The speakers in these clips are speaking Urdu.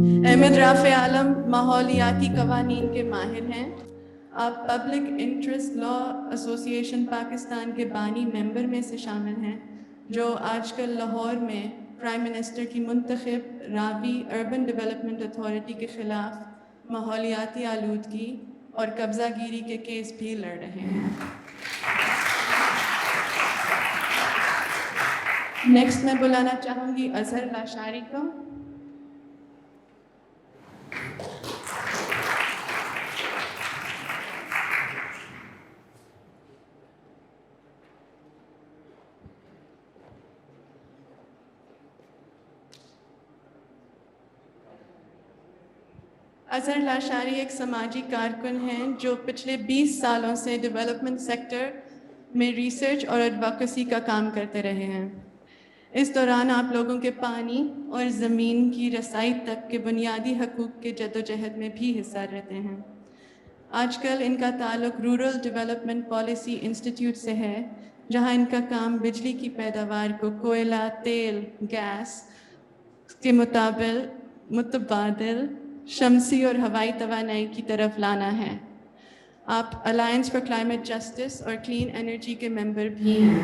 احمد رافع عالم ماحولیاتی قوانین کے ماہر ہیں. آپ پبلک انٹرسٹ لا ایسوسیشن پاکستان کے بانی ممبر میں سے شامل ہیں، جو آج کل لاہور میں پرائم منسٹر کی منتخب راوی اربن ڈیولپمنٹ اتھارٹی کے خلاف ماحولیاتی آلودگی اور قبضہ گیری کے کیس بھی لڑ رہے ہیں. نیکسٹ میں بلانا چاہوں گی اظہر لاشاری کو. اظہر لاشاری ایک سماجی کارکن ہیں جو پچھلے 20 سالوں سے ڈیولپمنٹ سیکٹر میں ریسرچ اور ایڈوکیسی کا کام کرتے رہے ہیں. اس دوران آپ لوگوں کے پانی اور زمین کی رسائی تک کے بنیادی حقوق کے جدوجہد میں بھی حصہ رہتے ہیں. آج کل ان کا تعلق رورل ڈیولپمنٹ پالیسی انسٹیٹیوٹ سے ہے، جہاں ان کا کام بجلی کی پیداوار کو کوئلہ، تیل، گیس کے متبادل شمسی اور ہوائی توانائی کی طرف لانا ہے. آپ الائنس فار کلائمیٹ جسٹس اور کلین انرجی کے ممبر بھی ہیں.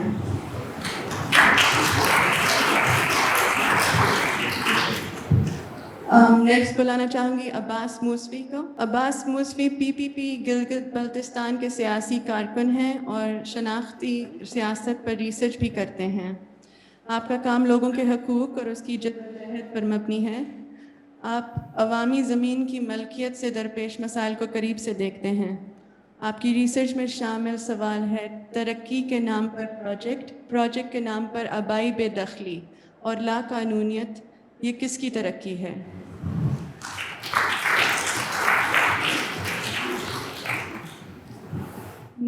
نیکسٹ بلانا چاہوں گی عباس موسوی کو. عباس موسوی پی پی پی گلگت بلتستان کے سیاسی کارکن ہیں اور شناختی سیاست پر ریسرچ بھی کرتے ہیں. آپ کا کام لوگوں کے حقوق اور اس کی جدوجہد پر مبنی ہے. آپ عوامی زمین کی ملکیت سے درپیش مسائل کو قریب سے دیکھتے ہیں. آپ کی ریسرچ میں شامل سوال ہے ترقی کے نام پر پروجیکٹ کے نام پر آبائی بے دخلی اور لا قانونیت. یہ کس کی ترقی ہے؟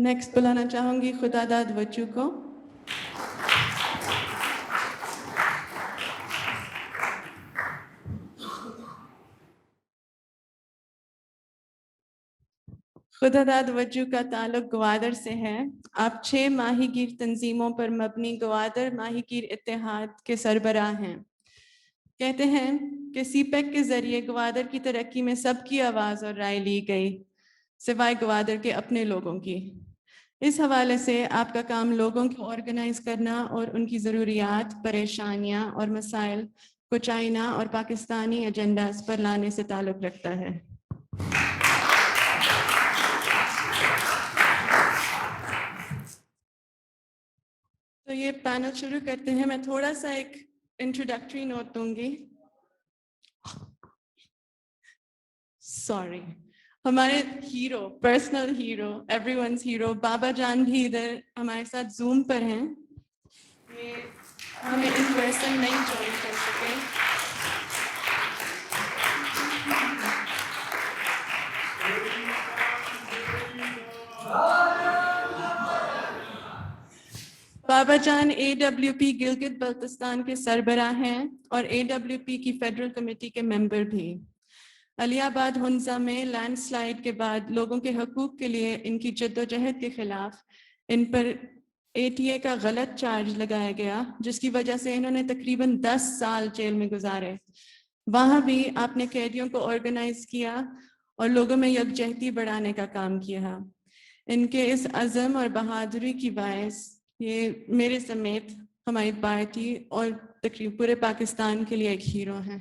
نیکسٹ بلانا چاہوں گی خداداد وچو کو. خداداد وجو کا تعلق گوادر سے ہے. آپ 6 ماہی گیر تنظیموں پر مبنی گوادر ماہی گیر اتحاد کے سربراہ ہیں. کہتے ہیں کہ سی پیک کے ذریعے گوادر کی ترقی میں سب کی آواز اور رائے لی گئی، سوائے گوادر کے اپنے لوگوں کی. اس حوالے سے آپ کا کام لوگوں کو آرگنائز کرنا اور ان کی ضروریات، پریشانیاں اور مسائل کو چائنا اور پاکستانی ایجنڈاز پر لانے سے تعلق رکھتا ہے. تو یہ پینل شروع کرتے ہیں. میں تھوڑا سا ایک انٹروڈکٹری نوٹ دوں گی. سوری، ہمارے hero, personal hero, every one's hero بابا جان بھی ادھر ہمارے ساتھ زوم پر ہیں. یہ ہمیں ان پرسن نہیں جوائن کر سکے. Baba Jan A W P Gilgit Baltistan کے سربراہ ہیں اور اے ڈبلیو پی کی فیڈرل کمیٹی کے ممبر بھی. علی آباد ہنزا میں لینڈ سلائیڈ کے بعد لوگوں کے حقوق کے لیے ان کی جدوجہد کے خلاف ان پر اے ٹی اے کا غلط چارج لگایا گیا، جس کی وجہ سے انہوں نے تقریباً 10 سال جیل میں گزارے. وہاں بھی آپ نے قیدیوں کو آرگنائز کیا اور لوگوں میں یکجہتی بڑھانے کا کام کیا. ان کے اس عزم اور بہادری کی باعث یہ میرے سمیت ہماری پارٹی اور تقریباً پورے پاکستان کے لیے ایک ہیرو ہیں.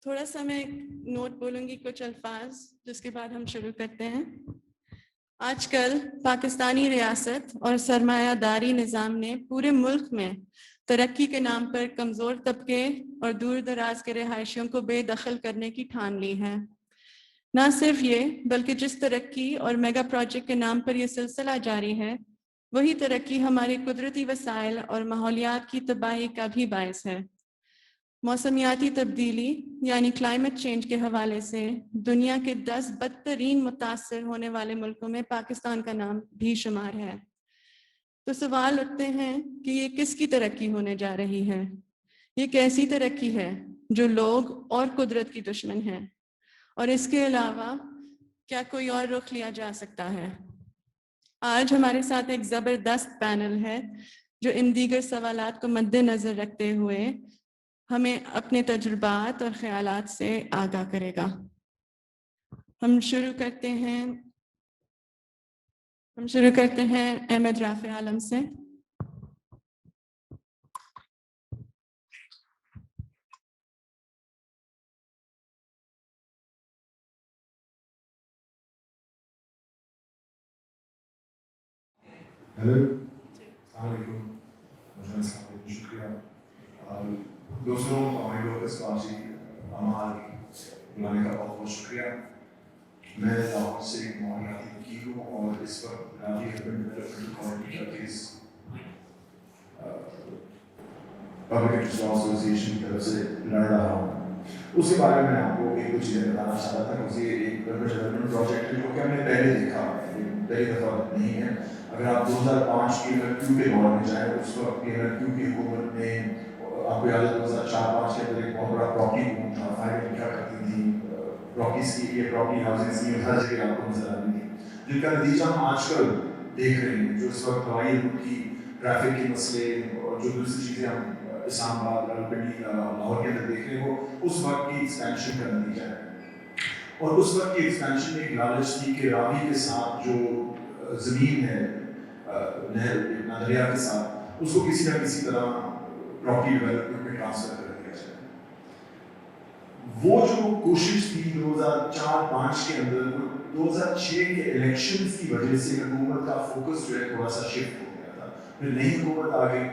تھوڑا سا میں نوٹ بولوں گی، کچھ الفاظ، جس کے بعد ہم شروع کرتے ہیں. آج کل پاکستانی ریاست اور سرمایہ داری نظام نے پورے ملک میں ترقی کے نام پر کمزور طبقے اور دور دراز کے رہائشیوں کو بے دخل کرنے کی ٹھان لی ہے. نہ صرف یہ، بلکہ جس ترقی اور میگا پروجیکٹ کے نام پر یہ سلسلہ جاری ہے، وہی ترقی ہماری قدرتی وسائل اور ماحولیات کی تباہی کا بھی باعث ہے. موسمیاتی تبدیلی یعنی کلائمیٹ چینج کے حوالے سے دنیا کے 10 بدترین متاثر ہونے والے ملکوں میں پاکستان کا نام بھی شمار ہے. تو سوال اٹھتے ہیں کہ یہ کس کی ترقی ہونے جا رہی ہے؟ یہ کیسی ترقی ہے جو لوگ اور قدرت کی دشمن ہے؟ اور اس کے علاوہ کیا کوئی اور رخ لیا جا سکتا ہے؟ آج ہمارے ساتھ ایک زبردست پینل ہے جو ان دیگر سوالات کو مد نظر رکھتے ہوئے ہمیں اپنے تجربات اور خیالات سے آگاہ کرے گا۔ ہم شروع کرتے ہیں احمد رافع عالم سے۔ ہیلو، السلام علیکم، شکریہ دوستوں، ہمارے لوگ اس بازی ہمارے بلانے کا بہت بہت شکریہ۔ میں لاہور سے معاملاتی وکیل ہوں اور اس وقت راوی اربن ڈیولپمنٹ اتھارٹی کا کیس پبلک انٹرسٹ لا ایسوسیشن کی طرف سے لڑ رہا ہوں۔ اس کے بارے میں آپ کو ایک دو چیزیں بتانا چاہتا تھا۔ مجھے ایک ڈیولپمنٹ پروجیکٹ ہے جو کہ ہم نے پہلے دیکھا ہے، پہلی دفعہ نہیں ہے۔ اگر آپ 2005 کے LRQ کے دور میں جائیں، اس وقت LRQ کی حکومت نے، آپ کو یاد ہے 2004-05 کے اندر ایک بہت بڑا پراپرٹی بوم تھا، فائرنگ کیا کرتی تھی پراپرٹیز کی، یہ پراپرٹی ہاؤسنگ اسکیم ہر جگہ آپ کو نظر آتی تھی، جن کا نتیجہ ہم آج کل دیکھ رہے ہیں۔ جو اس وقت ہوائی روٹ کی ٹریفک کے مسئلے اور جو دوسری چیزیں ہم اسلام آباد، راولپنڈی، لاہور کے اندر دیکھ رہے ہیں، وہ اس وقت کی ایکسپینشن کا نتیجہ ہے۔ اور اس وقت کی ایکسپینشن میں ایک لالچ تھی کہ راوی کے ساتھ جو زمین ہے نہر دریا کے ساتھ، اس کو کسی نہ کسی طرح پراپرٹی ڈیولپمنٹ میں ٹرانسفر کر دیا جائے۔ وہ جو کوشش تھی 2004-05 کے اندر، 2006 کے الیکشنز کی وجہ سے حکومت کا فوکس جو ہے تھوڑا سا شفٹ ہو گیا تھا۔ پھر نئی حکومت آ گئی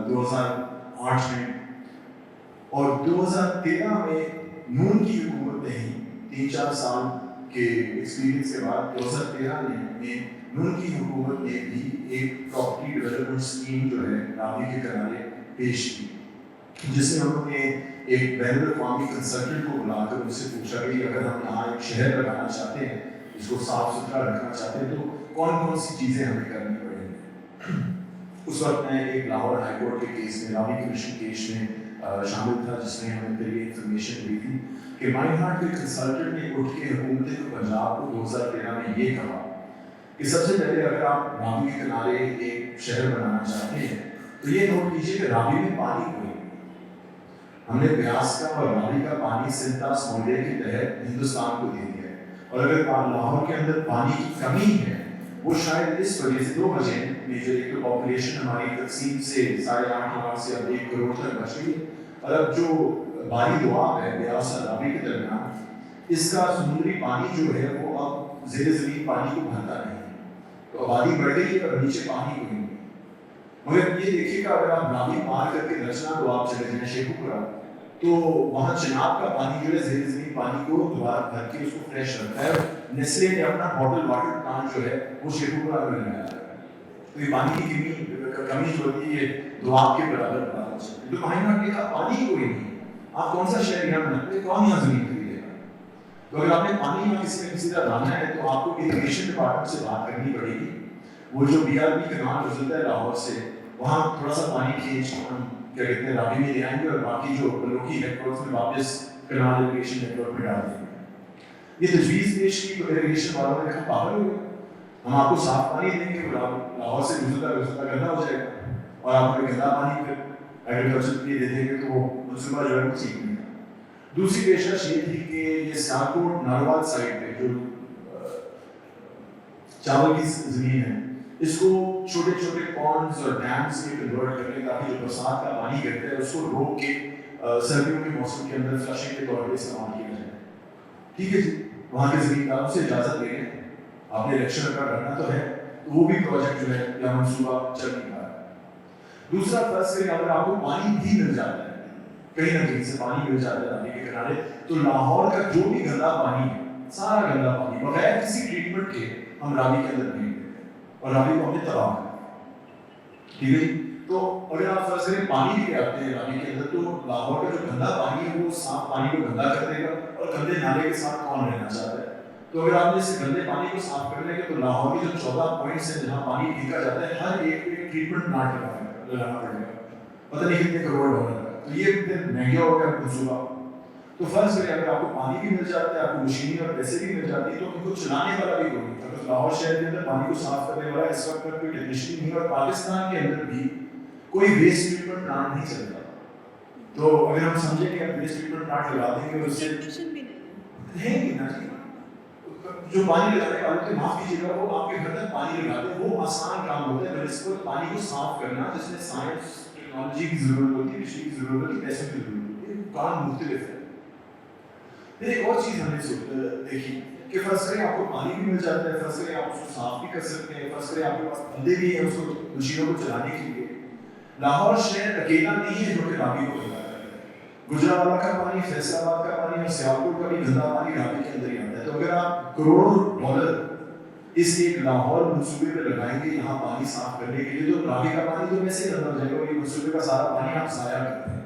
2008 میں، اور 2013 میں نون کی حکومت نے ہی 3-4 سال کے ایکسپیرینس کے بعد 2013 میں نون کی حکومت نے بھی ایک پراپرٹی ڈیولپمنٹ اسکیم جو ہے راوی کے کنارے پیش کی، جس میں انہوں نے ایک بین الاقوامی کنسلٹنٹ کو بلا کر ان سے پوچھا کہ اگر ہم یہاں ایک شہر لگانا چاہتے ہیں، اس کو صاف ستھرا رکھنا چاہتے ہیں، تو کون کون سی چیزیں ہمیں کرنی پڑیں گی۔ اس وقت میں ایک لاہور ہائی کورٹ کے کیس میں، راوی کمیشن کیس میں شامل تھا، جس میں ہمیں پھر یہ انفارمیشن ہوئی تھی کہ مائن ہارٹ کے کنسلٹنٹ نے اٹھ کے حکومت پنجاب کو 2013 میں یہ کہا کہ سب سے پہلے اگر آپ راوی کے کنارے ایک شہر بنانا چاہتے ہیں تو یہ نوٹ کیجیے کہ راوی میں پانی کوئی نہیں۔ ہم نے بیاس کا اور راوی کا پانی سنتاس معاہدے کے تحت ہندوستان کو دے دیا ہے، اور اگر لاہور کے اندر پانی کی کمی ہے، وہ شاید اس وجہ سے 2 وجہ میجر، ایک تو پاپولیشن ہماری تقسیم سے 8.5 لاکھ سے اب 1 کروڑ تک بچ گئی، اور اب جو باری دعا ہے بیاس اور راوی کے درمیان، اس کا سمندری پانی جو ہے وہ اب زیر زمین پانی کو بھرتا نہیں، تو آبادی بڑھ گئی اور نیچے پانی کو نہیں۔ مگر یہ دیکھیے کہ اگر آپ راوی پار کر کے رچنا تو آپ چلے جائیں شیخو پورا، تو وہاں چناب کا پانی جو ہے زیر زمین پانی کو دوبارہ بھر کے اس کو فریش رکھتا ہے۔ نیسلے نے اپنا بوٹل واٹر پلانٹ جو ہے وہ شیخو پورا میں لگایا ہے، تو یہ پانی کی کمی جو ہوتی ہے دواب کے برابر بڑھا سکتی ہے۔ تو مہینہ کا پانی کوئی نہیں، آپ کون سا شہر یہاں بناتے ہیں، کون یہاں زمین خریدے گا؟ تو اگر آپ نے پانی یہاں کسی نے کسی طرح لانا ہے تو آپ کو اریگیشن ڈپارٹمنٹ سے بات کرنی پڑے گی۔ وہ جو BRB کا نام گزرتا ہے لاہور سے، وہاں تھوڑا سا پانی کھینچ ہم کیا کہتے ہیں راوی میں لے آئیں گے، اور باقی جو لوکی نیٹ ورک میں واپس کنال اریگیشن نیٹ ورک میں ڈال دیں گے۔ یہ تجویز پیش کی تو اریگیشن والوں نے کہا پاگل ہو گئے، ہم آپ کو صاف پانی دیں گے، لاہور سے گزرتا گندا ہو جائے گا، اور آپ کو گندا پانی پھر ایگریکلچر کے لیے دے دیں گے، تو وہ منصوبہ جو ہے وہ ٹھیک نہیں ہے۔ دوسری پیشکش یہ تھی کہ یہ سیالکوٹ ناروال سائڈ پہ جو چاول کی زمین ہے، اس کو چھوٹے چھوٹے پونڈز اور ڈیمز میں کنورٹ کرنے، تاکہ جو برسات کا پانی گرتا ہے اس کو روک کے سردیوں کے موسم کے اندر فلشنگ کے طور پہ استعمال کیا جائے۔ ٹھیک ہے جی، وہاں کے زمینداروں سے اجازت لے لیں، آپ نے الیکشن کا کرنا تو ہے، تو وہ بھی پروجیکٹ جو ہے یا منصوبہ چل نہیں پا رہا ہے۔ دوسرا فرض کریں اگر آپ کو پانی بھی مل جاتا ہے، کہیں نہ کہیں سے پانی مل جاتا ہے ندی کے کنارے، تو لاہور کا جو بھی گندا پانی ہے، سارا گندا پانی بغیر کسی ٹریٹمنٹ کے ہم راوی کے اندر نہیں دیتے اور راوی کو ہم نے تباہ کر، ٹھیک ہے۔ تو اگر آپ فرض کریں پانی بھی آتے ہیں راوی کے اندر، تو لاہور کا جو گندا پانی ہے وہ صاف پانی کو گندا کر دے گا، اور گندے نالے کے ساتھ کون رہنا چاہتا ہے؟ تو اگر آپ نے اس گندے پانی کو صاف کر لیں گے تو لاہور کے جو 14 پوائنٹس ہیں جہاں پانی پھینکا جاتا ہے، ہر ایک پہ ٹریٹمنٹ پلانٹ لگانا پڑے گا، پتہ نہیں کتنے کروڑ ڈالر کا، تو یہ پھر مہنگا ہو گیا منصوبہ۔ تو فرض کریں اگر آپ کو پانی بھی مل جاتا ہے, آپ کو مشینیں اور پیسے بھی مل جاتی ہے, تو ان کو چلانے والا بھی کوئی نہیں. اگر لاہور شہر کے اندر پانی کو صاف کرنے والا اس وقت تک کوئی ٹیکنیشین نہیں, اور پاکستان کے اندر بھی کوئی ویسٹ ٹریٹمنٹ پلانٹ نہیں چلتا. تو اگر ہم سمجھیں کہ ہم ویسٹ ٹریٹمنٹ پلانٹ لگا دیں گے اور اس سے ہے نہیں نا جی, جو پانی لگانے والے تھے معاف کیجیے گا, وہ آپ کے گھر تک پانی لگاتے ہیں, وہ آسان کام ہوتا ہے. اس کو پانی کو صاف کرنا جس میں سائنس ٹیکنالوجی کی ضرورت ہوتی ہے, بجلی کی ضرورت ہوتی ہے, پیسوں کی ضرورت ہوتی ہے, کام مختلف ہے. پھر ایک اور چیز ہم نے دیکھی کہ فرض کریں آپ کو پانی بھی مل جاتا ہے, فرض کریں آپ اس کو صاف بھی کر سکتے ہیں, فرض کریں آپ کے پاس بندے بھی ہیں اس کو مشینوں کو چلانے کے لیے. لاہور شہر اکیلا نہیں ہے جو کہ راوی کو لگا ہے. گجرانوالہ کا پانی, فیصل آباد کا پانی اور سیالکوٹ کا بھی گندا پانی راوی کے اندر ہی آتا ہے. تو اگر آپ کروڑوں ڈالر اس ایک لاہور منصوبے پہ لگائیں گے یہاں پانی صاف کرنے کے لیے, تو راوی کا پانی تو ویسے ہی گندا ہو جائے گا, اور یہ منصوبے کا سارا پانی آپ ضائع کرتے ہیں.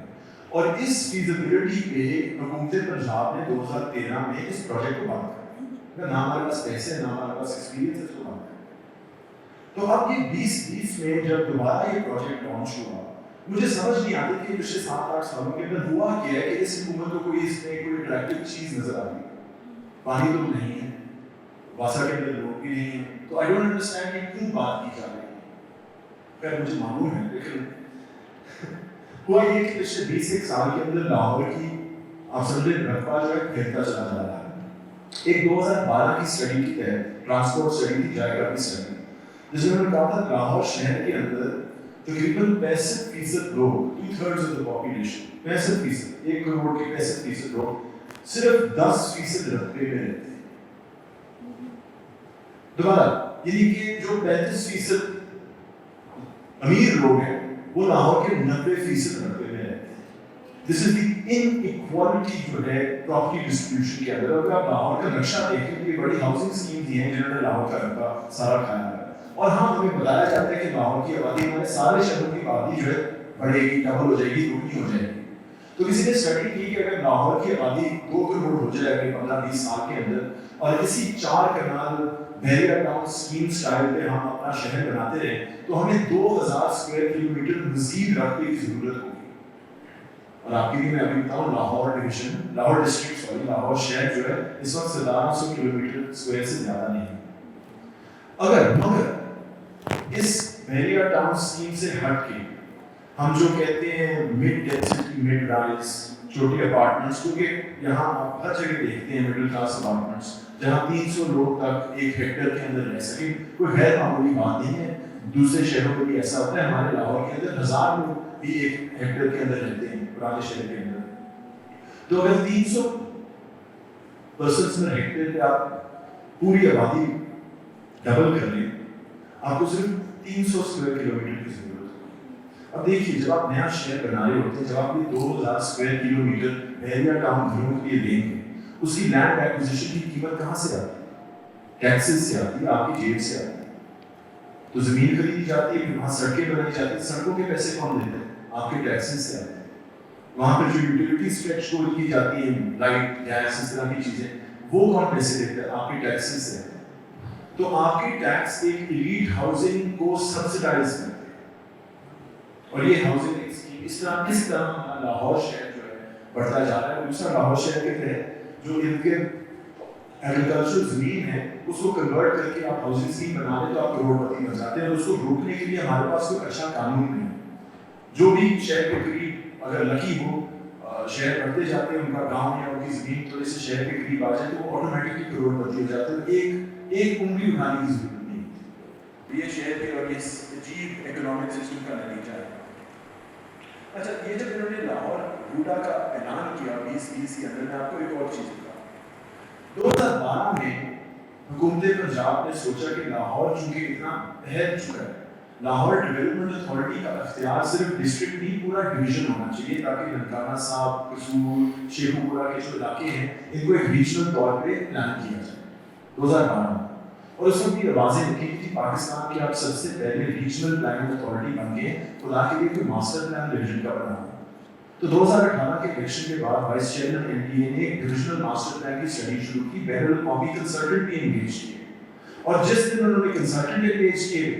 اور اس فیزیبلٹی پہ حکومت پنجاب نے 2013 میں اس پروجیکٹ کو بند کر دیا. نہ ہمارے پاس پیسے, نہ ہمارے پاس ایکسپیرینس ہے, اس کو بند کر دیا. تو اب یہ 2020 میں جب دوبارہ یہ پروجیکٹ لانچ ہوا, مجھے سمجھ نہیں آتی کہ پچھلے 7-8 سالوں کے اندر ہوا کیا ہے کہ اس حکومت کو کوئی اس میں کوئی اٹریکٹیو چیز نظر آ رہی ہے. پانی تو نہیں ہے, واسا کے اندر لوگ بھی نہیں ہیں, تو آئی ڈونٹ انڈرسٹینڈ کہ کیوں بات کی جا رہی ہے. خیر مجھے معلوم ہے, لیکن ہوا یہ کہ پچھلے 20 سال کے اندر لاہور کی آپ سمجھے رقبہ جو ہے گرتا چلا جا رہا ہے. ایک 2012 کی اسٹڈی کی تحت, ٹرانسپورٹ اسٹڈی تھی, جائیکا کی اسٹڈی, جس میں انہوں نے کہا تھا لاہور شہر کے اندر تقریباً 65% لوگ, 2/3 آف دا پاپولیشن, 65%, 1 کروڑ کے 65% لوگ صرف 10% رقبے میں رہتے ہیں. دوبارہ یعنی کہ جو 35% امیر لوگ ہیں وہ لاہور کے 90% رقبے میں رہتے ہیں. دس از دی ان ایکوالٹی جو ہے پراپرٹی ڈسٹریبیوشن کے اندر. اگر آپ لاہور کا نقشہ دیکھیں تو یہ بڑی ہاؤسنگ اسکیم دی ہیں جنہوں نے لاہور کا رقبہ سارا کھایا ہے. اور ہاں ہمیں بتایا جاتا ہے کہ لاہور کی آبادی ہمارے سارے شہروں کی آبادی جو ہے بڑھے گی, ڈبل ہو جائے گی, دگنی ہو جائے گی. تو کسی نے اسٹڈی کی کہ اگر لاہور کی آبادی 2 کروڑ ہو جائے گی 15-20 سال کے اندر, اور اسی 4 کنال بحریہ ٹاؤن اسکیم سٹائل پہ ہم اپنا شہر بناتے رہے, تو ہمیں 2000 اسکوائر کلومیٹر مزید رقبے کی ضرورت ہوگی. اور آپ کے لیے میں ابھی بتاؤں, لاہور ڈویژن, لاہور ڈسٹرکٹ لاہور شہر جو ہے اس وقت 1700 کلومیٹر اسکوائر سے زیادہ نہیں ہے. مگر اس بحریہ ٹاؤن اسکیم سے ہٹ کے ہم جو کہتے ہیں مڈ ڈینسٹی مڈ رائز چھوٹے اپارٹمنٹس, کیونکہ یہاں آپ ہر جگہ دیکھتے ہیں مڈل کلاس اپارٹمنٹس جہاں 300 لوگ تک ایک ہیکٹر کے اندر رہ سکیں, کوئی غیر معمولی بات نہیں ہے. دوسرے شہروں میں بھی ایسا ہوتا ہے, ہمارے لاہور کے اندر 1000 لوگ بھی ایک ہیکٹر کے اندر رہتے ہیں پرانے شہر کے اندر. تو اگر 300 پرسنس میں ہیکٹر پہ آپ پوری آبادی ڈبل کر لیں, آپ کو صرف 300 اسکوائر کلومیٹر کی ضرورت ہے. اب دیکھیے, جب آپ نیا شہر بنا رہے ہوتے ہیں, جب آپ یہ 2000 اسکوائر کلومیٹر بحریہ ٹاؤن گھروں کے لیے دیں گے, اس کی لینڈ ایکوزیشن کی قیمت کہاں سے آتی ہے؟ ٹیکسز سے آتی ہے, آپ کی جیب سے آتی ہے. تو زمین خریدی جاتی ہے, وہاں سڑکیں بنائی جاتی ہیں, سڑکوں کے پیسے کون دیتے ہیں؟ آپ کے ٹیکسز سے آتے ہیں. وہاں پہ جو یوٹیلیٹی اسٹریچ کو کی جاتی ہیں, لائٹ گیس اس طرح کی چیزیں, وہ کون پیسے دیتے ہیں؟ آپ کے ٹیکسز سے آتے ہیں. تو آپ کی ٹیکس ایک ایلیٹ ہاؤسنگ کو سبسڈائز کرتے ہیں, اور یہ ہاؤسنگ اسکیم اس طرح لاہور شہر جو ہے بڑھتا جا رہا ہے. دوسرا لاہور شہر کے تحت جو ان کے ایگریکلچر زمین ہے اس کو کنورٹ کر کے آپ ہاؤسنگ اسکیم بنا لیں تو آپ کروڑپتی بن جاتے ہیں. اور اس کو روکنے کے لیے ہمارے پاس کوئی اچھا قانون نہیں ہے. جو بھی شہر کے قریب اگر لکی ہو, شہر بڑھتے جاتے ہیں, ان کا گاؤں یا ان کی زمین تھوڑے سے شہر کے قریب آ جائے تو وہ آٹومیٹکلی کروڑپتی ہو جاتے ہیں. ایک انگلی اٹھانے کی ضرورت نہیں. یہ شہر کے اور اس عجیب اکنامک سسٹم کا نتیجہ ہے. اچھا, یہ جب انہوں نے لاہور روٹا کا اعلان کیا 2020 کے اندر, میں آپ کو ایک اور چیز بتاؤں. 2012 میں حکومت پنجاب نے سوچا کہ لاہور چونکہ اتنا بہت چکا ہے, لاہور ڈیولپمنٹ اتھارٹی کا اختیار صرف ڈسٹرکٹ نہیں پورا ڈویژن ہونا چاہیے, تاکہ ننکانہ صاحب, قصور, شیخو پورہ کے جو علاقے ہیں ان کو ایک ریجنل طور پہ پلان کیا جائے 2012 میں. اور اس وقت یہ واضح لکھی تھی پاکستان کے آپ سب سے پہلے ریجنل پلاننگ اتھارٹی بن گئے, خدا کے لیے کوئی ماسٹر پلان ڈویژن کا بنا. تو 2018 کے الیکشن کے بعد vice chairman N D A نے ایک ڈویژنل ماسٹر پلان کی اسٹڈی شروع کی, بین الاقوامی کنسلٹنٹ بھی انگیج کیے, اور جس دن انہوں نے کنسلٹنٹ انگیج کیے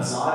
1000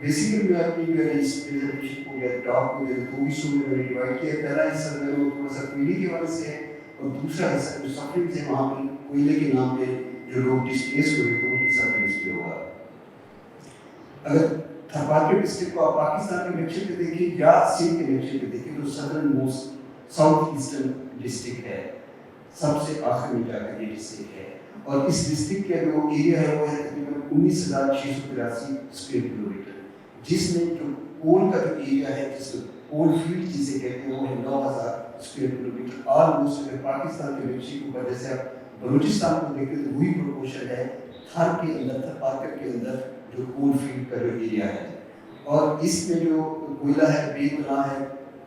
بیسیکلی میں اپنی جو ہے اس پریزنٹیشن کو یا ٹاک کو جو ہے 2 حصوں میں نے ڈیوائڈ کیا. پہلا حصہ جو ہے وہ تھوڑا سا کوئلے کے حوالے سے ہے اور دوسرا حصہ جو سفرنگ سے وہاں پہ کوئلے کے نام پہ جو لوگ ڈسپلیس ہوئے تو ان کی سفرنگ پہ ہوگا. اگر تھرپارکر ڈسٹرکٹ کو آپ پاکستان کے نقشے پہ دیکھیں یا سندھ کے نقشے پہ دیکھیں تو southern most south eastern district ہے, سب سے آخر میں جا کر یہ ڈسٹرکٹ ہے. اور اس ڈسٹرکٹ کا جو ایریا ہے وہ ہے تقریباً 19,683 اسکوائر کلومیٹر, جس میں جو کول کا جو ایریا ہے جس کو کول فیلڈ جسے کہتے ہیں وہ ہے 9,000 اسکوائر کلومیٹر. آلموسٹ اگر پاکستان کے نقشے کے اوپر جیسے آپ بلوچستان کو دیکھیں تو وہی پروپورشن ہے تھر کے اندر, تھرپارکر کے اندر جو کول فیلڈ کا جو ایریا ہے. اور اس میں جو کوئلہ ہے بے گناہ ہے,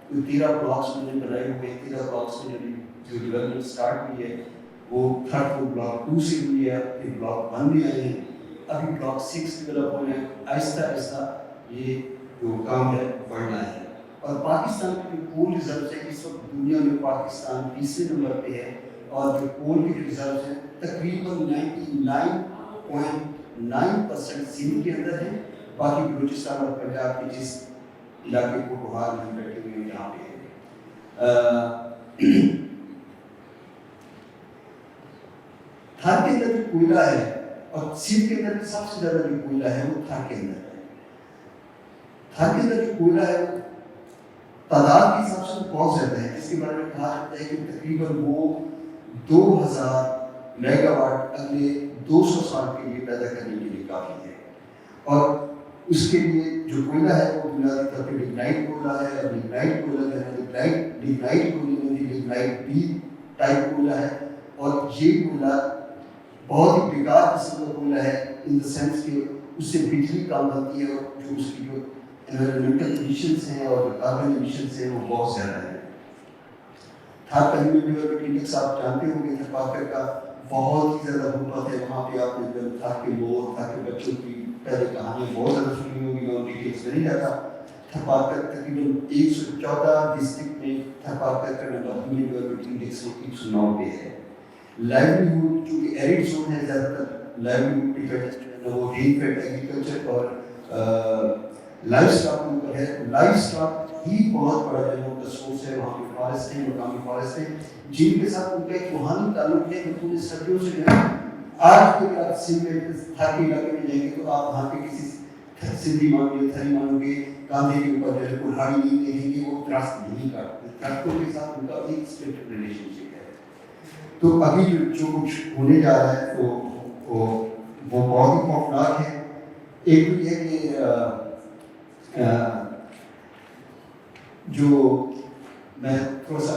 13 بلاکس میں نے بنائے ہوئے ہیں. 13 بلاکس میں جو ڈیولپمنٹ اسٹارٹ ہوئی ہے وہ تھرڈ کو بلاک 2 سے ہوئی ہے, پھر بلاک 1 بھی آئے ہیں, ابھی بلاک 6 ڈیولپ ہونے ہیں. آہستہ آہستہ یہ جو کام ہے بڑھنا ہے. اور پاکستان کے جو کول ریزروز ہیں اس وقت دنیا میں پاکستان 20ویں نمبر پہ ہے, اور جو کول کے ریزروز ہیں تقریباً 99.9% سندھ کے اندر ہے. باقی بلوچستان اور پنجاب کے جس علاقے کو بہار میں بیٹھے ہوئے ہیں جہاں پہ تھر کے اندر جو کوئلہ ہے اور سندھ کے اندر سب سے زیادہ جو کوئلہ ہے وہ تھر کے اندر ہے. تھر کے اندر جو کوئلہ ہے وہ تعداد کے حساب سے بہت زیادہ ہے, جس کے بارے میں کہا جاتا ہے کہ تقریباً وہ 2000 میگا واٹ اگلے 200 سال کے لیے پیدا کرنے کے لیے کافی ہے. اور اس کے لیے جو کوئلہ ہے وہ بنیادی طور پہ لگنائٹ کوئلہ ہے. اور لگنائٹ کوئلہ جو ہے لگنائٹ کوئلہ میں لگنائٹ بی ٹائپ کوئلہ ہے. اور یہ کوئلہ بہت ہی بیکار قسم کا کوئلہ ہے ان دا سینس کہ اس سے بجلی کام بنتی ہے, اور جو اس کی جو انوائرمنٹل ایمیشنز ہیں اور کاربن ایمیشنز ہیں وہ بہت زیادہ ہیں. تھر کا ہیومن انڈیکس آپ جانتے ہوں گے تھرپارکر کا بہت ہی زیادہ ہوتا ہے. وہاں پہ آپ نے تھر کے مور, تھر کے بچوں کی پہلے کہانیاں بہت زیادہ سنی ہوگی, میں ان ڈیٹیلس میں نہیں جاتا. تھرپارکر تقریباً 114 ڈسٹرکٹ میں تھرپارکر کا نمبر ہیومن ڈیولپمنٹ انڈیکس 109 پہ ہے. لائیولیہوڈ چونکہ ایرڈ زون ہے زیادہ تر لائیولیہوڈ ڈیپینڈ وہ رین فیڈ ایگریکلچر اور لائف اسٹاک کے اوپر ہے. لائف اسٹاک ہی بہت بڑا جو ہے ان کا سورس ہے. وہاں پہ فارسٹ ہیں, مقامی فارسٹ ہیں جن کے ساتھ ان کا ایک روحانی تعلق ہے. پورے صدیوں سے جو ہے آج کے آپ سندھ میں تھر کے علاقے میں جائیں گے تو آپ وہاں پہ کسی سندھی مانو گے, تھری مانو گے, کاندھے کے اوپر جو ہے کلہاڑی نہیں دیکھیں گے, وہ درخت نہیں کاٹتے. درختوں کے ساتھ ان کا ایک اسپیشل ریلیشن شپ ہے. تو ابھی جو کچھ ہونے جا رہا ہے تو وہ بہت ہی خوفناک ہے. ایک تو یہ کہ جو میں تھوڑا سا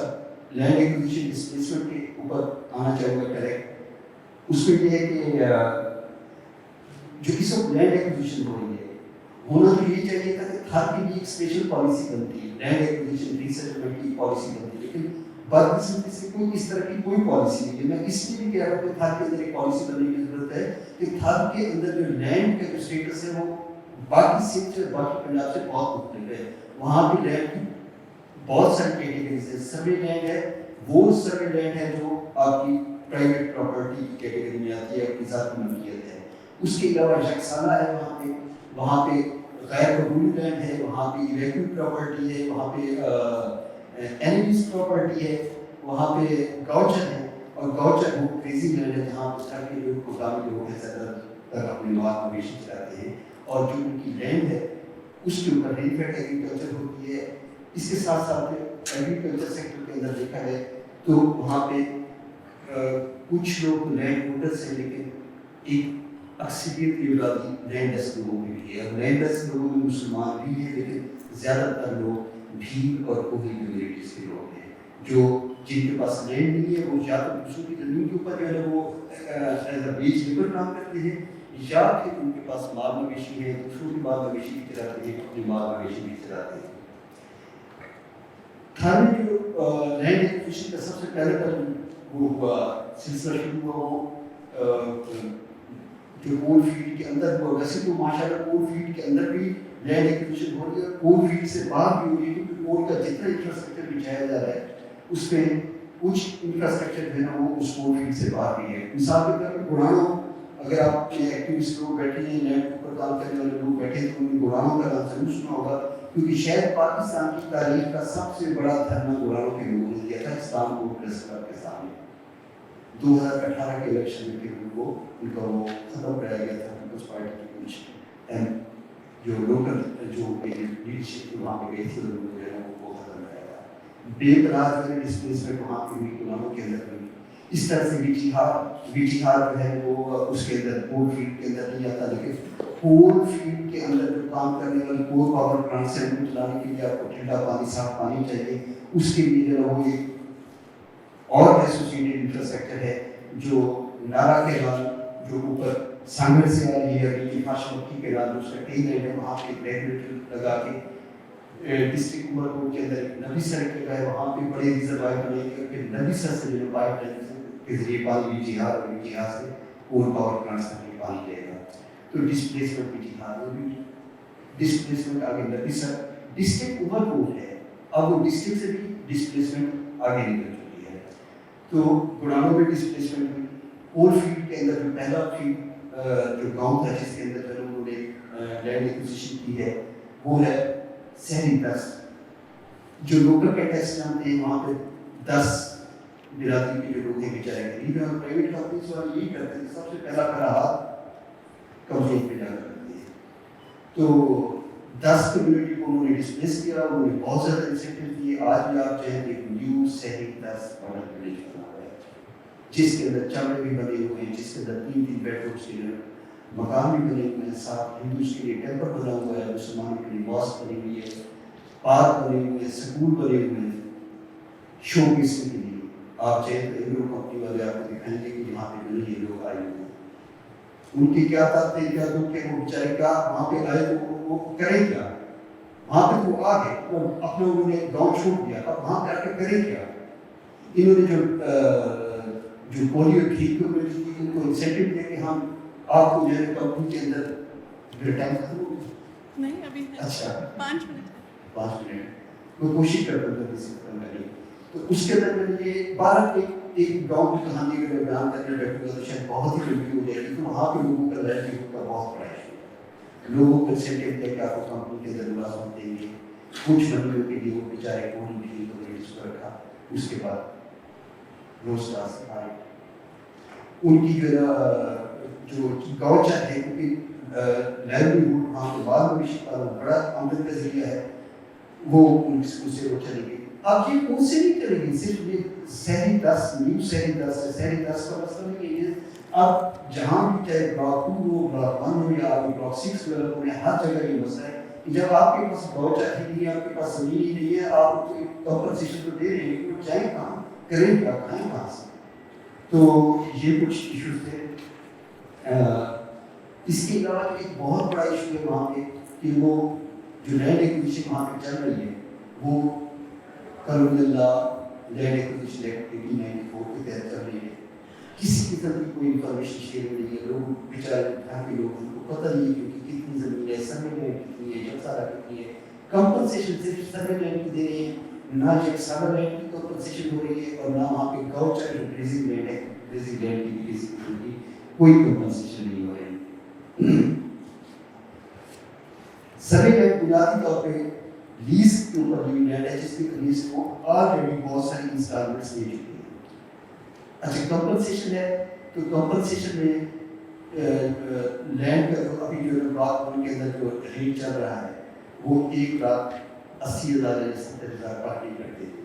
لینڈ ایکوزیشن ڈسپلیسمنٹ کے اوپر آنا چاہوں گا پہلے. اس میں یہ ہے کہ جو اس وقت لینڈ ایکوزیشن ہو رہی ہے ہونا تو یہ چاہیے تھا کہ تھر کی بھی ایک اسپیشل پالیسی بنتی ہے, لینڈ ایکوزیشن ریسیٹلمنٹ کی پالیسی بنتی ہے, لیکن بدقسمتی سے کوئی اس طرح کی کوئی پالیسی نہیں ہے. میں اس لیے بھی کہہ رہا ہوں کہ تھر کے اندر ایک پالیسی بننے کی ضرورت ہے کہ تھر کے اندر جو لینڈ کا جو اسٹیٹس ہے وہ باقی سندھ سے باقی پنجاب سے بہت مختلف ہے. وہاں پہ لینڈ کی بہت ساری کیٹیگریز ہیں. سروے لینڈ ہے وہ سروے لینڈ ہے جو آپ کی پرائیویٹ پراپرٹی کی کیٹیگری میں آتی ہے, اپنی ذاتی ملکیت ہے. اس کے علاوہ یکسانہ ہے وہاں پہ غیر قبولی لینڈ ہے, وہاں پہ ایلیکٹو پراپرٹی ہے, وہاں پہ اینیمیز پراپرٹی ہے, وہاں پہ گوچر ہے. اور گوچر وہ کریزی لینڈ ہے جہاں اس طرح کے لوگ مقامی لوگ ہیں زیادہ تر اپنے مواد مویشی چلاتے ہیں, اور جو ان کی لینڈ ہے اس کے اوپر رین فیڈ ایگریکلچر ہوتی ہے. اس کے ساتھ ساتھ ایگریکلچر سیکٹر کے اندر دیکھا ہے تو وہاں پہ کچھ لوگ لینڈ ہولڈرس ہیں, لیکن ایک اکثریت کی آبادی لینڈ لیس لوگوں میں بھی ہے. اور لینڈ لیس لوگوں میں مسلمان بھی ہیں, لیکن زیادہ تر لوگ بھیل اور کوہی کمیونٹیز کے لوگ ہیں جو جن کے پاس لینڈ نہیں ہے. وہ یا تو دوسروں کی زمین کے اوپر جو ہے وہ ایز اے بیچ لیبر کام کرتے ہیں, یا پھر ان کے پاس مال مویشی ہے, دوسروں کی مال مویشی بھی چلاتے ہیں, اپنی مال مویشی بھی چلاتے ہیں. تھر میں جو لینڈ ایکوزیشن کا سب سے پہلے کا وہ ہوا سلسلہ شروع ہوا وہ جو کول فیلڈ کے اندر ہوا. ویسے تو ماشاءاللہ کول فیلڈ کے اندر بھی لینڈ ایکوزیشن ہو رہی ہے, کول فیلڈ سے باہر بھی ہو رہی ہے, کیونکہ کول کا جتنا انفراسٹرکچر بچھایا جا رہا ہے اس میں کچھ انفراسٹرکچر جو ہے وہ اس کول فیلڈ سے باہر بھی ہے. مثال کے طور پر گڑانو, اگر آپ ایکٹیوسٹ لوگ بیٹھے ہیں لینڈ اوپر کام کرنے والے لوگ بیٹھے تھے, انہوں نے گورانوں کا نام ضرور سنا ہوگا, کیونکہ شاید پاکستان کی تاریخ کا سب سے بڑا دھرنا گورانوں کے لوگوں نے دیا تھا اسلام کو پریس کلب کے سامنے. 2018 کے الیکشن میں پھر ان کا وہ ختم کرایا گیا تھا پیپلز پارٹی کی کچھ جو لوکل جو لیڈرشپ وہاں پہ گئی تھی, لوگوں نے وہ ختم کرایا گیا. بے تراز ڈسپلیسمنٹ وہاں پہ ہوئی غلاموں کے اندر ہوئی. اس طرح سے ویٹیہار جو ہے وہ اس کے اندر کول فیلڈ کے اندر نہیں آتا, لیکن کول فیلڈ کے اندر جو کام کرنے والی کول پاور پلانٹس ہیں ان کو چلانے کے لیے آپ کو ٹھنڈا پانی صاف پانی چاہیے. اس کے لیے جو ہے وہ ایک اور ایسوسیٹڈ انفراسٹرکچر ہے جو نارا کے نام جو اوپر سانگر سے آ رہی ہے, نیچے فاشمکی کے نام اس کا کئی لینڈ ہے, وہاں پہ ریگولیٹر لگا کے ڈسٹرکٹ عمر کوٹ کے اندر نبی سر کے ہے, وہاں پہ بڑے ریزروائر بنے گے, پھر نبی سر سے جو پائپ لائن کے ذریعے پانی ویٹیہار اور ویٹیہار سے کول پاور پلانٹس میں پانی لے گا. تو ڈسپلیسمنٹ ویٹیہار میں بھی ڈسپلیسمنٹ آگے نبی سر ڈسٹرکٹ عمر کوٹ ہے, اب وہ ڈسٹرکٹ سے بھی ڈسپلیسمنٹ آگے نکل چکی ہے. تو گورانوں میں ڈسپلیسمنٹ ہوئی. کول فیلڈ کے اندر جو پہلا فیلڈ جو گاؤں تھا جس کے اندر جو لوگوں نے لینڈ ایکوزیشن کی ہے وہ ہے سہری 10. جو لوکل کا ٹیکس جانتے ہیں وہاں پہ 10 برادری کے جو لوگ ہیں بیچارے غریب ہیں, اور پرائیویٹ کمپنیز والے یہی کرتے ہیں سب سے پہلا کراہات کمزور پہ جا کر کرتی ہے. تو 10 کمیونٹی کو انہوں نے ڈسپلیس کیا, انہوں نے بہت زیادہ انسینٹیو دیے. آج بھی آپ چاہیں ایک نیو سہری 10 ماڈل ولیج بنا ہوا ہے جس کے اندر چمڑے بھی بنے ہوئے ہیں, جس کے اندر 3 بیڈ رومس کے مکان بھی بنے ہوئے ہیں, ساتھ ہندوز کے لیے ٹیمپل بنا ہوا ہے, مسلمانوں کے لیے ماسک بنی ہوئی ہے, پارک بنے ہوئے ہیں, سکول بنے ہوئے ہیں شو پیس کے لیے. آپ چاہیں تو ایگرو کمپنی والے آپ کو دکھائیں گے کہ یہاں پہ جو یہ لوگ آئے ہوئے ہیں, ان کی کیا طاقت ہے, کیا دکھ ہے, وہ بیچارے کیا وہاں پہ آئے تو وہ کریں کیا. وہاں پہ وہ آ گئے, اپنے انہوں نے گاؤں چھوڑ دیا, اب وہاں پہ آ کے کریں کیا. انہوں نے جو پولیو ٹھیک کمیونٹی تھی ان کو انسینٹیو دے کہ ہم آپ کو جو ہے کمپنی کے اندر جو ٹائم ختم ہو گیا نہیں ابھی اچھا 5 منٹ میں کوشش کرتا ہوں کسی ختم کرنے. تو اس کے اندر میں نے یہ 12 ایک گاؤں کی کہانی اگر بیان کرنے بیٹھوں گا تو شاید بہت ہی لمبی ہو جائے گی. تو وہاں پہ لوگوں کا لائیولیہوڈ کا بہت بڑا ایشو ہے. لوگوں کو انسینٹیو دے کہ آپ کو کمپنی کے اندر ملازمت دیں گے, کچھ مہینوں کے لیے وہ بیچارے کو لیڈیز کو رکھا. اس کے بعد روزگار سے آئے ان کی جو گاؤں چاہتے ہیں کیونکہ لائیولیہوڈ وہاں کے بعد میں بڑا آمدن کا ذریعہ ہے, وہ ان سے وہ چلے گی. آپ یہ کون سے نہیں کریں گے, صرف یہ سہری 10 نیو سہری 10 ہے. سہری 10 کا مسئلہ نہیں ہے, آپ جہاں بھی چاہے بلاک 2 ہو, بلاک 1 ہو, یا آپ بلاک 6 ڈیولپ ہو, ہر جگہ یہ مسئلہ ہے کہ جب آپ کے پاس گاؤں چاہیے نہیں ہے, آپ کے پاس زمین ہی نہیں ہے, آپ کمپنسیشن تو دے رہے ہیں, وہ چاہیں کہاں, کریں کیا, کھائیں کہاں سے. تو یہ کچھ ایشوز تھے. اس کے علاوہ ایک بہت بڑا ایشو ہے وہاں پہ کہ وہ جو لینڈ ایکوزیشن وہاں پہ چل رہی ہے وہ کالونیل لا لینڈ ایکوزیشن ایکٹ 1894 کے تحت چل رہی ہے. کسی قسم کی کوئی انفارمیشن شیئر نہیں ہے. لوگ بیچارے گھر کے لوگ ان کو پتہ نہیں ہے کیونکہ کتنی زمین ہے, سروے لینڈ کتنی ہے, جگسارا کتنی ہے. کمپنسیشن صرف سروے لینڈ کی دے رہے ہیں, نہ جگسارا لینڈ کی کمپنسیشن ہو رہی ہے, اور نہ وہاں پہ گاؤں چاہے گریزنگ لینڈ ہے, گریزنگ لینڈ کی گریزنگ کی کوئی کمپنسیشن نہیں ہو رہی. سروے لینڈ بنیادی طور پہ لیز کے اوپر ہوئی لینڈ ہے جس کی لیز کو آلریڈی بہت ساری انسٹالمنٹس دے چکی ہیں. اچھا کمپنسیشن ہے, تو کمپنسیشن میں لینڈ کا جو ابھی جو بلاک 1 کے اندر جو ریٹ چل رہا ہے وہ 1,80,000 یا 70,000 پارٹی کرتے ہیں,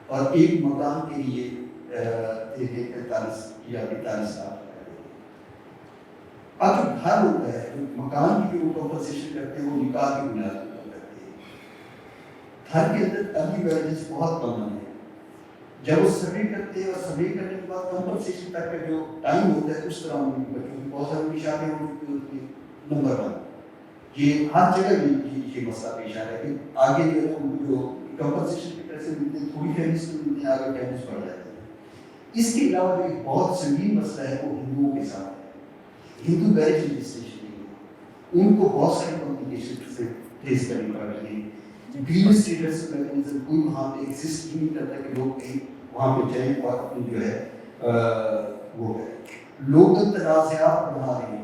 اور ایک مکان کے لیے 45 یا 45 لاکھ. اب جو گھر ہوتا ہے, جو مکان کی جو کمپنسیشن کرتے ہیں وہ نکاح کی بنیاد پر کرتے ہیں. گھر کے اندر ارلی میرجز بہت کم ہے. جب وہ سروے کرتے ہیں اور سروے کرنے کے بعد کمپنسیشن تک کا جو ٹائم ہوتا ہے اس طرح ان کی بچوں کی بہت ساری شادیاں ہوتی ہیں. نمبر 1 یہ ہر جگہ یہ مسئلہ پیش آ رہا ہے کہ آگے جو ہے ان کو جو کمپنسیشن کے پیسے ملتے ہیں تھوڑی فیملیز کو ملتے ہیں, آگے فیملیز بڑھ جاتے ہیں. اس کے علاوہ جو ایک بہت سنگین مسئلہ ہے وہ ہندوؤں کے ساتھ ہے. ہندو میرج رجسٹریشن نہیں ہے, ان کو بہت ساری کمپلیکیشن سے فیس کرنی پڑ رہی ہیں. گرین اسٹیٹس میکنزم کوئی وہاں پہ ایگزسٹ نہیں کرتا کہ لوگ کہیں وہاں پہ جائیں اور اپنی جو ہے وہ ہے. لوکل تنازعات بڑھا رہے ہیں,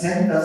10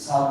7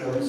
24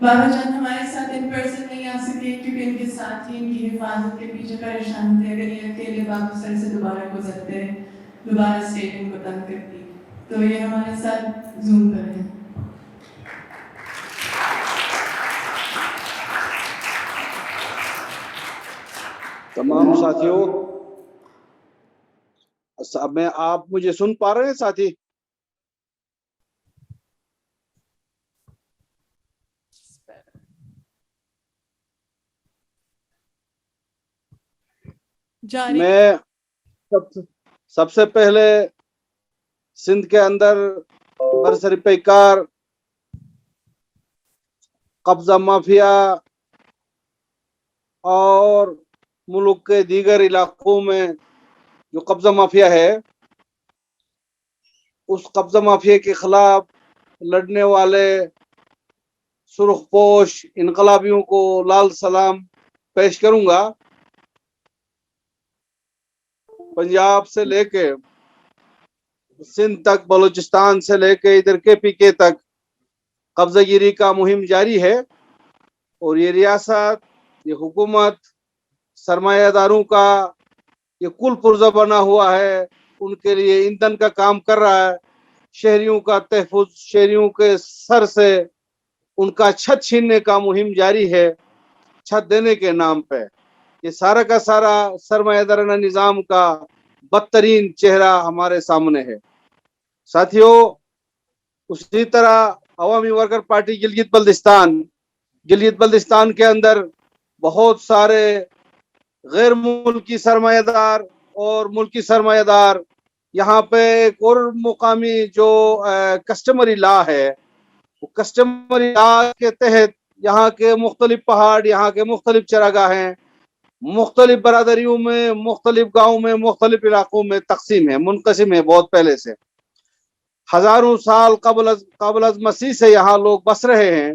بابا جان ہمارے ساتھ ان پرسن نہیں آ سکے کیونکہ ان کے ساتھ ہی ان کی حفاظت کے پیچھے پریشان تھے. اگر یہ اکیلے باپو سر سے دوبارہ گزرتے دوبارہ اسٹیڈیم کو تنگ کرتی تو یہ ہمارے ساتھ زوم پر ہیں. تمام ساتھیوں میں آپ مجھے سن پا رہے ہیں ساتھی؟ میں سب سے پہلے سندھ کے اندر برسر پیکار قبضہ مافیا اور ملک کے دیگر علاقوں میں جو قبضہ مافیا ہے اس قبضہ مافیا کے خلاف لڑنے والے سرخ پوش انقلابیوں کو لال سلام پیش کروں گا. پنجاب سے لے کے سندھ تک، بلوچستان سے لے کے ادھر کے پی کے تک قبضہ گیری کا مہم جاری ہے، اور یہ ریاست، یہ حکومت سرمایہ داروں کا یہ کل پرزہ بنا ہوا ہے، ان کے لیے ایندھن کا کام کر رہا ہے. شہریوں کا تحفظ، شہریوں کے سر سے ان کا چھت چھیننے کا مہم جاری ہے چھت دینے کے نام پہ. یہ سارا کا سارا سرمایہ دارانہ نظام کا بدترین چہرہ ہمارے سامنے ہے. ساتھیوں، اسی طرح عوامی ورکر پارٹی گلگت بلتستان کے اندر بہت سارے غیر ملکی سرمایہ دار اور ملکی سرمایہ دار یہاں پہ ایک اور مقامی جو کسٹمری لا ہے، وہ کسٹمری لا کے تحت یہاں کے مختلف پہاڑ، یہاں کے مختلف چراگاہیں مختلف برادریوں میں، مختلف گاؤں میں، مختلف علاقوں میں تقسیم ہے، منقسم ہے بہت پہلے سے. ہزاروں سال قبل از مسیح سے یہاں لوگ بس رہے ہیں.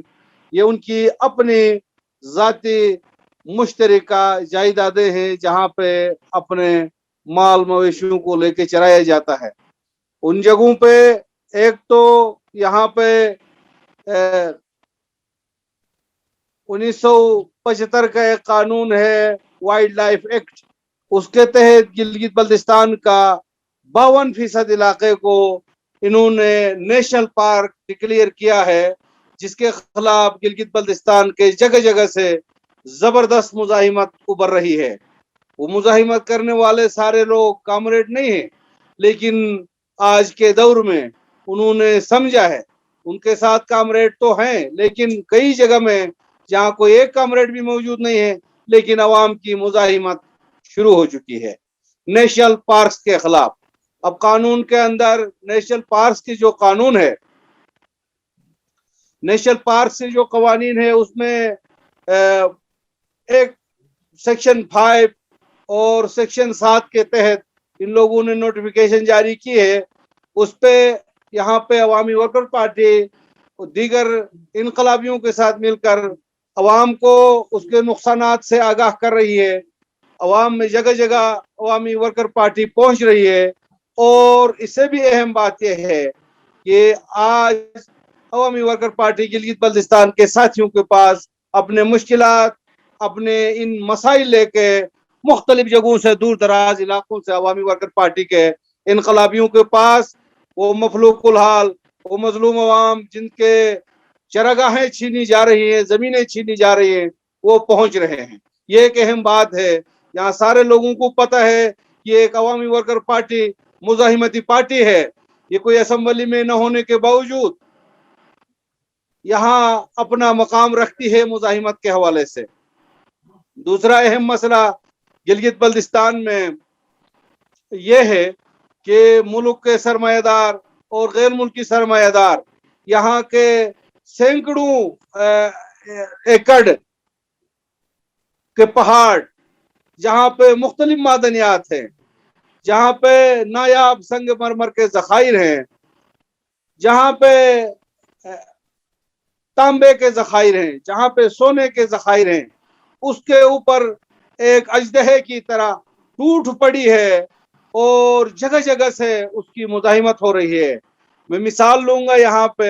یہ ان کی اپنی ذاتی مشترکہ جائیدادیں ہیں جہاں پہ اپنے مال مویشیوں کو لے کے چرایا جاتا ہے. ان جگہوں پہ ایک تو یہاں پہ 1975 کا ایک قانون ہے وائلڈ لائف ایکٹ، اس کے تحت گلگت بلتستان کا 52% علاقے کو انہوں نے نیشنل پارک ڈکلیئر کیا ہے، جس کے خلاف گلگت بلتستان کے جگہ جگہ سے زبردست مزاحمت ابھر رہی ہے. وہ مزاحمت کرنے والے سارے لوگ کامریڈ نہیں ہیں، لیکن آج کے دور میں انہوں نے سمجھا ہے ان کے ساتھ کامریڈ تو ہیں، لیکن کئی جگہ میں جہاں کوئی ایک کامریڈ بھی موجود نہیں ہے لیکن عوام کی مزاحمت شروع ہو چکی ہے نیشنل پارکس کے خلاف. اب قانون کے اندر نیشنل پارکس کی جو قانون ہے، نیشنل پارکس سے جو قوانین ہے، اس میں ایک سیکشن 5 اور سیکشن 7 کے تحت ان لوگوں نے نوٹیفیکیشن جاری کی ہے. اس پہ یہاں پہ عوامی ورکر پارٹی اور دیگر انقلابیوں کے ساتھ مل کر عوام کو اس کے نقصانات سے آگاہ کر رہی ہے. عوام میں جگہ جگہ عوامی ورکر پارٹی پہنچ رہی ہے. اور اس سے بھی اہم بات یہ ہے کہ آج عوامی ورکر پارٹی گلگت بلتستان کے ساتھیوں کے پاس اپنے مشکلات، اپنے ان مسائل لے کے مختلف جگہوں سے، دور دراز علاقوں سے عوامی ورکر پارٹی کے انقلابیوں کے پاس وہ مفلوق الحال، وہ مظلوم عوام جن کے چراگاہیں چھینی جا رہی ہیں، زمینیں چھینی جا رہی ہیں، وہ پہنچ رہے ہیں. یہ ایک اہم بات ہے. یہاں سارے لوگوں کو پتہ ہے کہ ایک عوامی ورکر پارٹی مزاحمتی پارٹی ہے. یہ کوئی اسمبلی میں نہ ہونے کے باوجود یہاں اپنا مقام رکھتی ہے مزاحمت کے حوالے سے. دوسرا اہم مسئلہ گلگت بلتستان میں یہ ہے کہ ملک کے سرمایہ دار اور غیر ملکی سرمایہ دار یہاں کے سینکڑوں ایکڑ کے پہاڑ جہاں پہ مختلف معدنیات ہیں، جہاں پہ نایاب سنگ مرمر کے ذخائر ہیں، جہاں پہ تانبے کے ذخائر ہیں، جہاں پہ سونے کے ذخائر ہیں، اس کے اوپر ایک اژدہے کی طرح ٹوٹ پڑی ہے اور جگہ جگہ سے اس کی مزاحمت ہو رہی ہے. میں مثال لوں گا. یہاں پہ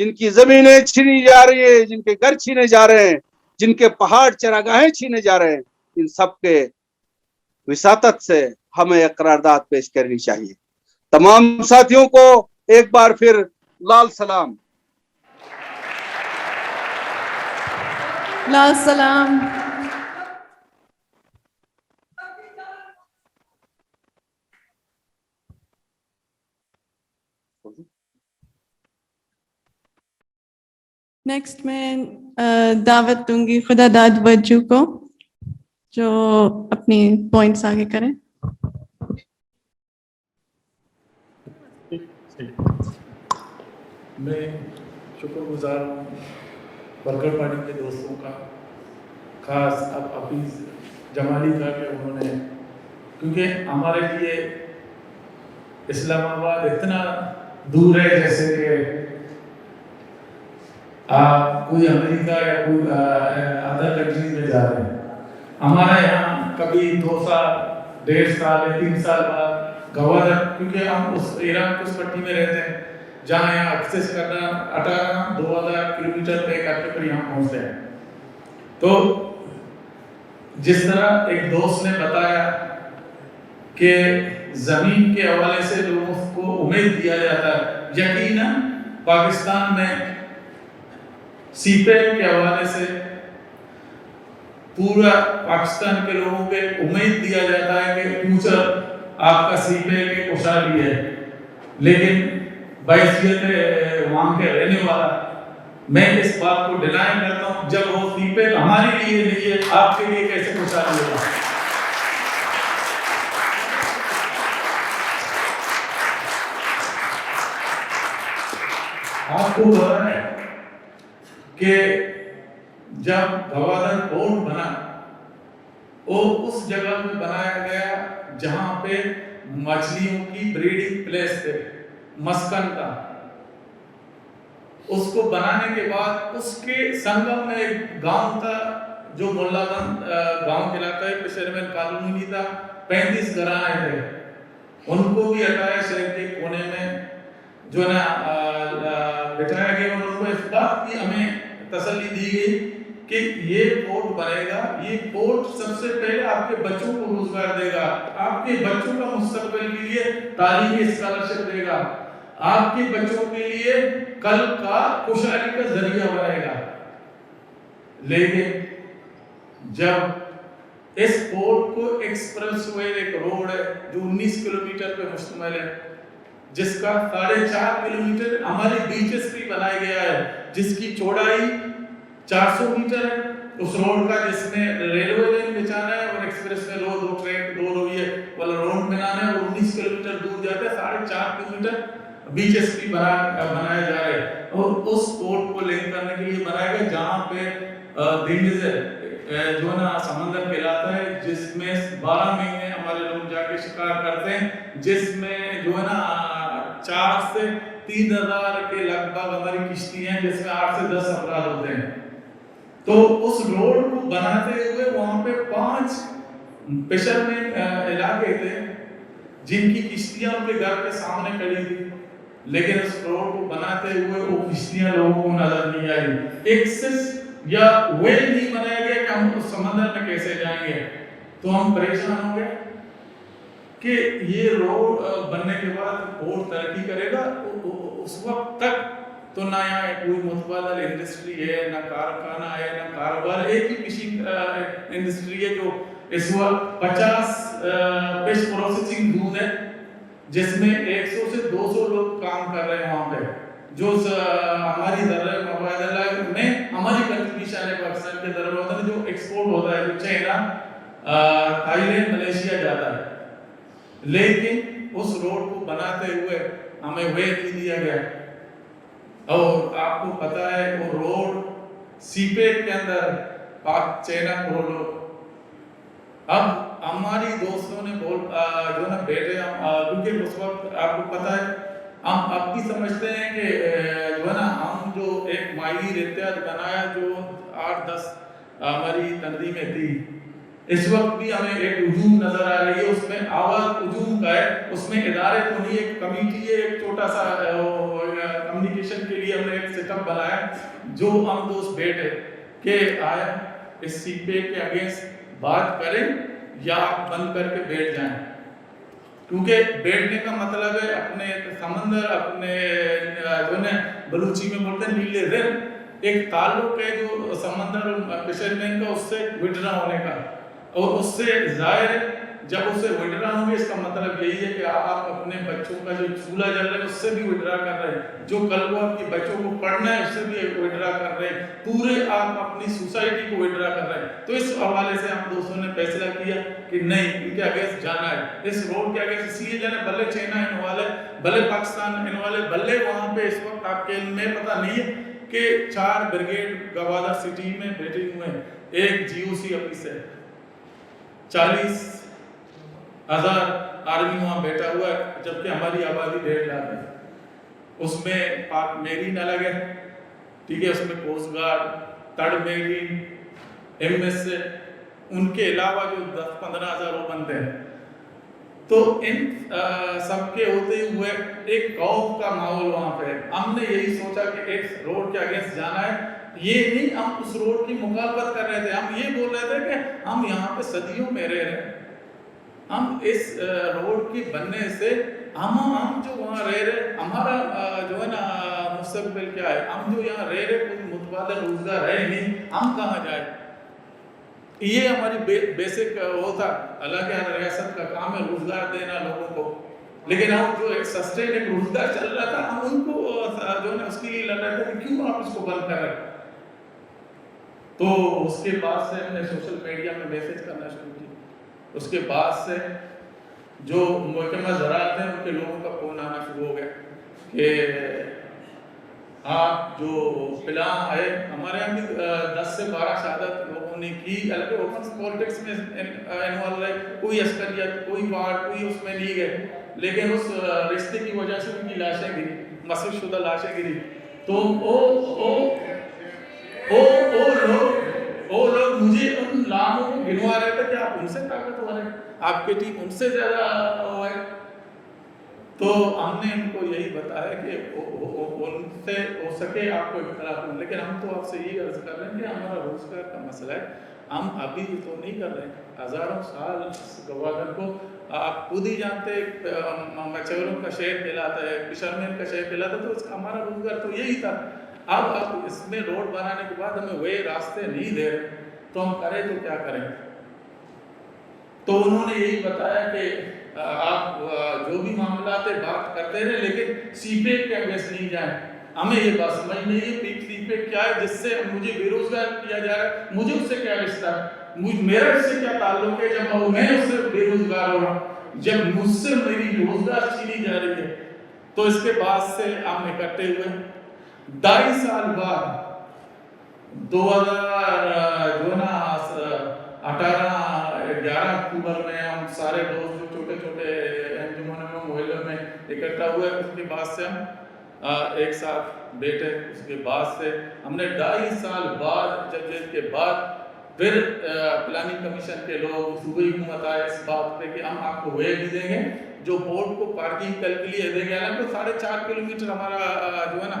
جن کی زمینیں چھینی جا رہی ہیں, جن کے گھر چھینے جا رہے ہیں, جن کے پہاڑ چراگاہیں چھینے جا رہے ہیں, ان سب کے وساطت سے ہمیں ایک قرارداد پیش کرنی چاہیے. تمام ساتھیوں کو ایک بار پھر لال سلام. لال سلام. نیکسٹ میں دعوت دوں گی خدا داد وجو کو جو اپنی پوائنٹس آگے کریں. میں شکر گزار ہوں برگر پارٹی کے دوستوں کا, خاص اب حفیظ جمالی کا کہ انہوں نے, کیونکہ ہمارے لیے اسلام آباد اتنا دور ہے جیسے کہ آپ کوئی امریکہ یا کوئی ادر کنٹریز میں جا رہے ہیں. ہمارے یہاں کبھی 2 سال 1.5 سال یا 3 سال بعد گوادر, کیونکہ ہم اس ایران کی اس پٹی میں رہتے ہیں جہاں یہاں ایکسیس کرنا 18-2000 کلومیٹر طے کر کے پھر یہاں پہنچتے ہیں. تو جس طرح ایک دوست نے بتایا کہ زمین کے حوالے سے لوگوں کو امید دیا جاتا ہے, یقیناً پاکستان میں سی پیک کے حوالے سے پورا پاکستان کے لوگوں کو امید دیا جاتا ہے کہ فیوچر آپ کا سی پیک ایک خوشحالی ہے. لیکن بحیثیت وہاں کے رہنے والا میں اس بات کو ڈینائی کرتا ہوں, جب وہ سی پیک ہمارے لیے نہیں ہے, آپ کے لیے کیسے خوشحالی ہوگا؟ آپ کو پتا ہے کہ جب گوادر پورٹ بنا وہ اس جگہ میں بنایا گیا جہاں پہ مچھلیوں کی بریڈنگ پلیس تھے, مسکن کا. اس کو بنانے کے بعد اس کے سنگم میں ایک گاؤں تھا جو مولا گنج گاؤں کہلاتا ہے, فشرمین کالونی نہیں تھا, 35 گھرانے تھے. ان کو بھی ہٹایا شہر کے کونے میں جو ہے نا بٹھایا گیا. ان کو اس بات کی ہمیں تسلی دی گئی کہ یہ پورٹ بنے گا, یہ پورٹ سب سے پہلے آپ کے بچوں کو روزگار دے گا, آپ کے بچوں کا مستقبل کے لیے تعلیمی اسکالرشپ دے گا, آپ کے بچوں کے لیے کل کا خوشحالی کا ذریعہ بنے گا. لیکن جب اس پورٹ کو ایکسپریس وے, ایک روڈ ہے جو 19 کلومیٹر پہ مشتمل ہے, جس کا 4.5 کلومیٹر ہمارے بیچز پہ بنایا گیا ہے, جس کی چوڑائی 400 میٹر ہے. اس روڈ کا جس میں ریلوے لائن بچانا ہے اور ایکسپریس میں دو ٹرین 2 رویے والا روڈ بنانا ہے, اور 19 کلومیٹر دور جاتا ہے, 4.5 کلومیٹر بیچز پہ بنایا جا رہا ہے. اور اس پورٹ کو لنک کرنے کے لیے بنایا گیا جہاں پہ دنڈز جو ہے نا سمندر کہلاتا ہے, جس میں 12 مہینے ہمارے لوگ جا کے شکار کرتے ہیں, جس میں جو ہے نا 4 سے 3000 کے لگ بھگ ہماری کشتی ہیں, جس میں 8 سے 10 افراد ہوتے ہیں. تو اس روڈ کو بناتے ہوئے وہاں پہ 5 فشرمین علاقے تھے جن کی کشتیاں ان کے گھر کے سامنے کھڑی تھی, لیکن اس روڈ کو بناتے ہوئے وہ کشتیاں لوگوں کو نظر نہیں آئی. ایکسس یا وے نہیں بنایا گیا کہ ہم اس سمندر میں کیسے جائیں گے. تو ہم پریشان ہو گئے کہ یہ روڈ بننے کے بعد پورٹ ترقی کرے گا. اس وقت تک تو نہ یہاں کوئی متبادل انڈسٹری ہے, نہ کارخانہ ہے, نہ کاروبار. ایک ہی فشنگ انڈسٹری ہے جو اس وقت 50 فش پروسیسنگ زون ہے, جس میں 100 سے 200 لوگ کام کر رہے ہیں وہاں پہ. جو ہماری ذرائع مبادلہ میں ہماری کنٹریبیوشن ہے پاکستان کے ذرائع مبادلہ جو ایکسپورٹ ہوتا ہے, جو چائنا, تھائی لینڈ, ملیشیا جاتا ہے. لیکن اس روڈ کو بناتے ہوئے ہمیں وے نہیں دیا گیا. اور آپ کو پتا ہے وہ روڈ سی پیک کے اندر پاک چائنا کورڈور. اب ہماری دوستوں نے جو نا بیٹھے, کیونکہ اس وقت آپ کو پتا ہے ہم اب بھی سمجھتے ہیں کہ جو ہے نا ہم جو ایک ماہی اتحاد بنایا جو 8-10 ہماری تنظیمیں تھی, اس وقت بھی ہمیں ایک ہجوم نظر آ رہی ہے، اس میں آواز ہجوم کا ہے، اس میں ادارے تو نہیں، ایک کمیٹی ہے، ایک چھوٹا سا کمیونیکیشن کے لیے ہم نے ایک سیٹ اپ بنایا جو ہم دوست بیٹھے کہ آیا اس سی پے کے اگینسٹ بات کریں یا بند کر کے بیٹھ جائیں، کیونکہ بیٹھنے کا مطلب ہے اپنے سمندر، اپنے جو ہے بلوچی میں بولتے ہیں نیلے رن، ایک تعلق ہے جو سمندر اور فشرمین کا اس سے وڈرا ہونے کا، اور اس سے ظاہر ہے جب اسے وڈرا ہوں گے اس کا مطلب یہی ہے کہ آپ اپنے بچوں کا جو چولہا جل رہا ہے اس سے بھی وڈرا کر رہے ہیں، جو کل کو آپ کے بچوں کو پڑھنا ہے اس سے بھی وڈرا کر رہے ہیں، پورے آپ اپنی سوسائٹی کو وڈرا کر رہے ہیں۔ تو اس حوالے سے ہم دوستوں نے فیصلہ کیا کہ نہیں، ان کے اگینسٹ جانا ہے، اس روڈ کے اگینسٹ اس لیے جانا ہے، بھلے چائنا انوالو ہے، بھلے پاکستان انوالو ہے، بھلے وہاں پہ اس وقت آپ کے علم میں پتہ نہیں ہے کہ 4 بریگیڈ گوادر سٹی میں بیٹھے ہوئے ہیں، ایک جی او سی آفس ہے، 40,000 آرمی وہاں بیٹھا ہوا ہے، جبکہ ہماری آبادی 1.5 لاکھ ہے، اس میں پاک میرین الگ ہے، ٹھیک ہے، اس میں کوسٹ گارڈ، تڑ میرین، ایم ایس سے، ان کے علاوہ جو 10-15 ہزار وہ بنتے ہیں۔ تو ان سب کے ہوتے ہوئے ایک خوف کا ماحول وہاں پہ ہے۔ ہم نے یہی سوچا کہ ایک روڈ کے اگینسٹ جانا ہے، یہ نہیں ہم اس روڈ کی مخالفت کر رہے تھے، ہم یہ بول رہے تھے کہ ہم یہاں پہ صدیوں میں رہ رہے ہیں، ہم اس روڈ کی بننے سے ہم جو وہاں رہ رہے، ہمارا جو ہے نا مستقبل کیا ہے، ہم جو یہاں رہ رہے کوئی متبادل روزگار ہے نہیں، ہم کہاں جائیں؟ یہ ہماری بیسک ہوتا، اللہ کے ریاست کا کام ہے روزگار دینا لوگوں کو، لیکن ہم جو ایک سسٹین ایک روزگار چل رہا تھا، ہم ان کو جو ہے اس کے لیے لڑ رہے تھے کہ کیوں آپ اس کو بند کر رہے ہیں۔ تو اس کے بعد سے ہم نے سوشل میڈیا میں میسج کرنا شروع کی، اس کے بعد سے جو محکمہ زراعت ہیں ان کے لوگوں کا فون آنا شروع ہو گیا کہ آپ جو پلان ہے، ہمارے یہاں بھی 10 سے 12 شہادت لوگوں نے کی، الگ اوپن پالیٹکس میں انوالو ہے، کوئی عسکریت، کوئی وارڈ، کوئی اس میں نہیں گئے، لیکن اس رشتے کی وجہ سے ان کی لاشیں گری، مسخ شدہ لاشیں گری، تو وہ لوگ مجھے ان ناموں کو گنوا رہے تھے کہ آپ ان سے طاقتور ہیں، آپ کی ٹیم ان سے زیادہ ہے۔ تو ہم نے ان کو یہی بتایا کہ ان سے ہو سکے آپ کو اختلاف ہو، لیکن ہم تو آپ سے یہی عرض کر رہے ہیں کہ ہمارا روزگار کا مسئلہ ہے، ہم ابھی تو نہیں کر رہے ہیں، ہزاروں سال اس گوادر کو آپ خود ہی جانتے ہیں، مچوروں کا شہر کہلاتا ہے، فشرمین کا شہر کہلاتا ہے، تو اس کا ہمارا روزگار تو یہی تھا۔ اب اس میں روڈ بنانے کے بعد ہمیں وہی راستے نہیں دے رہے، تو ہم کریں تو کیا کریں؟ تو انہوں نے یہی بتایا کہ آپ جو بھی معاملات ہے بات کرتے رہے، لیکن سی پے کے اگینسٹ نہیں جائیں۔ ہمیں یہ بات سمجھ نہیں ہے کہ سی پے کیا ہے، جس سے مجھے بے روزگار کیا جا رہا ہے، مجھے اس سے کیا رشتہ ہے، میرا اس سے کیا تعلق ہے جب میں اس سے بے روزگار ہو رہا ہوں، جب مجھ سے میری روزگار چھینی جا رہی ہے۔ تو اس کے بعد سے ہم اکٹھے ہوئے، 2.5 سال بعد 11 اکتوبر میں ہم سارے دوست جو چھوٹے چھوٹے انجمنوں میں محلوں میں اکٹھا ہوئے، اس کے بعد سے ہم ایک ساتھ بیٹھے، اس کے بعد سے ہم نے 2.5 سال بعد جدید کے بعد پھر پلاننگ کمیشن کے لوگ، صوبائی حکومت آئے اس بات پہ کہ ہم آپ کو وے بھی دیں گے جو بورڈ کو پارکنگ کل کے لیے دیں گے، حالانکہ 4.5 کلومیٹر ہمارا جو ہے نا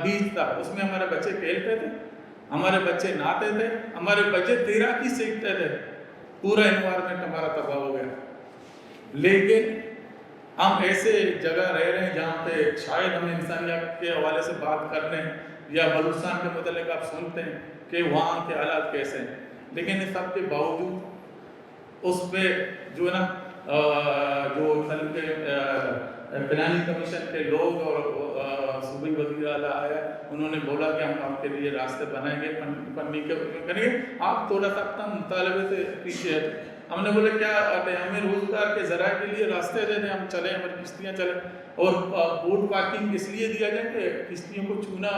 بیچ تھا، اس میں ہمارے بچے کھیلتے تھے، ہمارے بچے نہاتے تھے، ہمارے بچے تیراکی سیکھتے تھے، پورا انوائرمنٹ ہمارا تباہ ہو گیا۔ لیکن ہم ایسے جگہ رہ رہے ہیں جہاں پہ شاید ہمیں انسانیت کے حوالے سے بات کرنے یا بلوچستان کے متعلق آپ سنتے ہیں کہ وہاں کے حالات کیسے ہیں، لیکن اس سب کے باوجود اس پہ جو ہے نا جو پلاننگ کمیشن کے لوگ اور صوبائی وزیر اعلیٰ آیا، انہوں نے بولا کہ ہم آپ کے لیے راستے بنائیں گے، پنی کریں گے، آپ تھوڑا سا اپنا مطالبے سے پیچھے ہے۔ ہم نے بولے کیا ہمیں روزگار کے ذرائع کے لیے راستے دے دیں، ہم چلیں، ہماری کشتیاں چلیں، اور بوٹ پارکنگ اس لیے دیا جائے کہ کشتیوں کو چھونا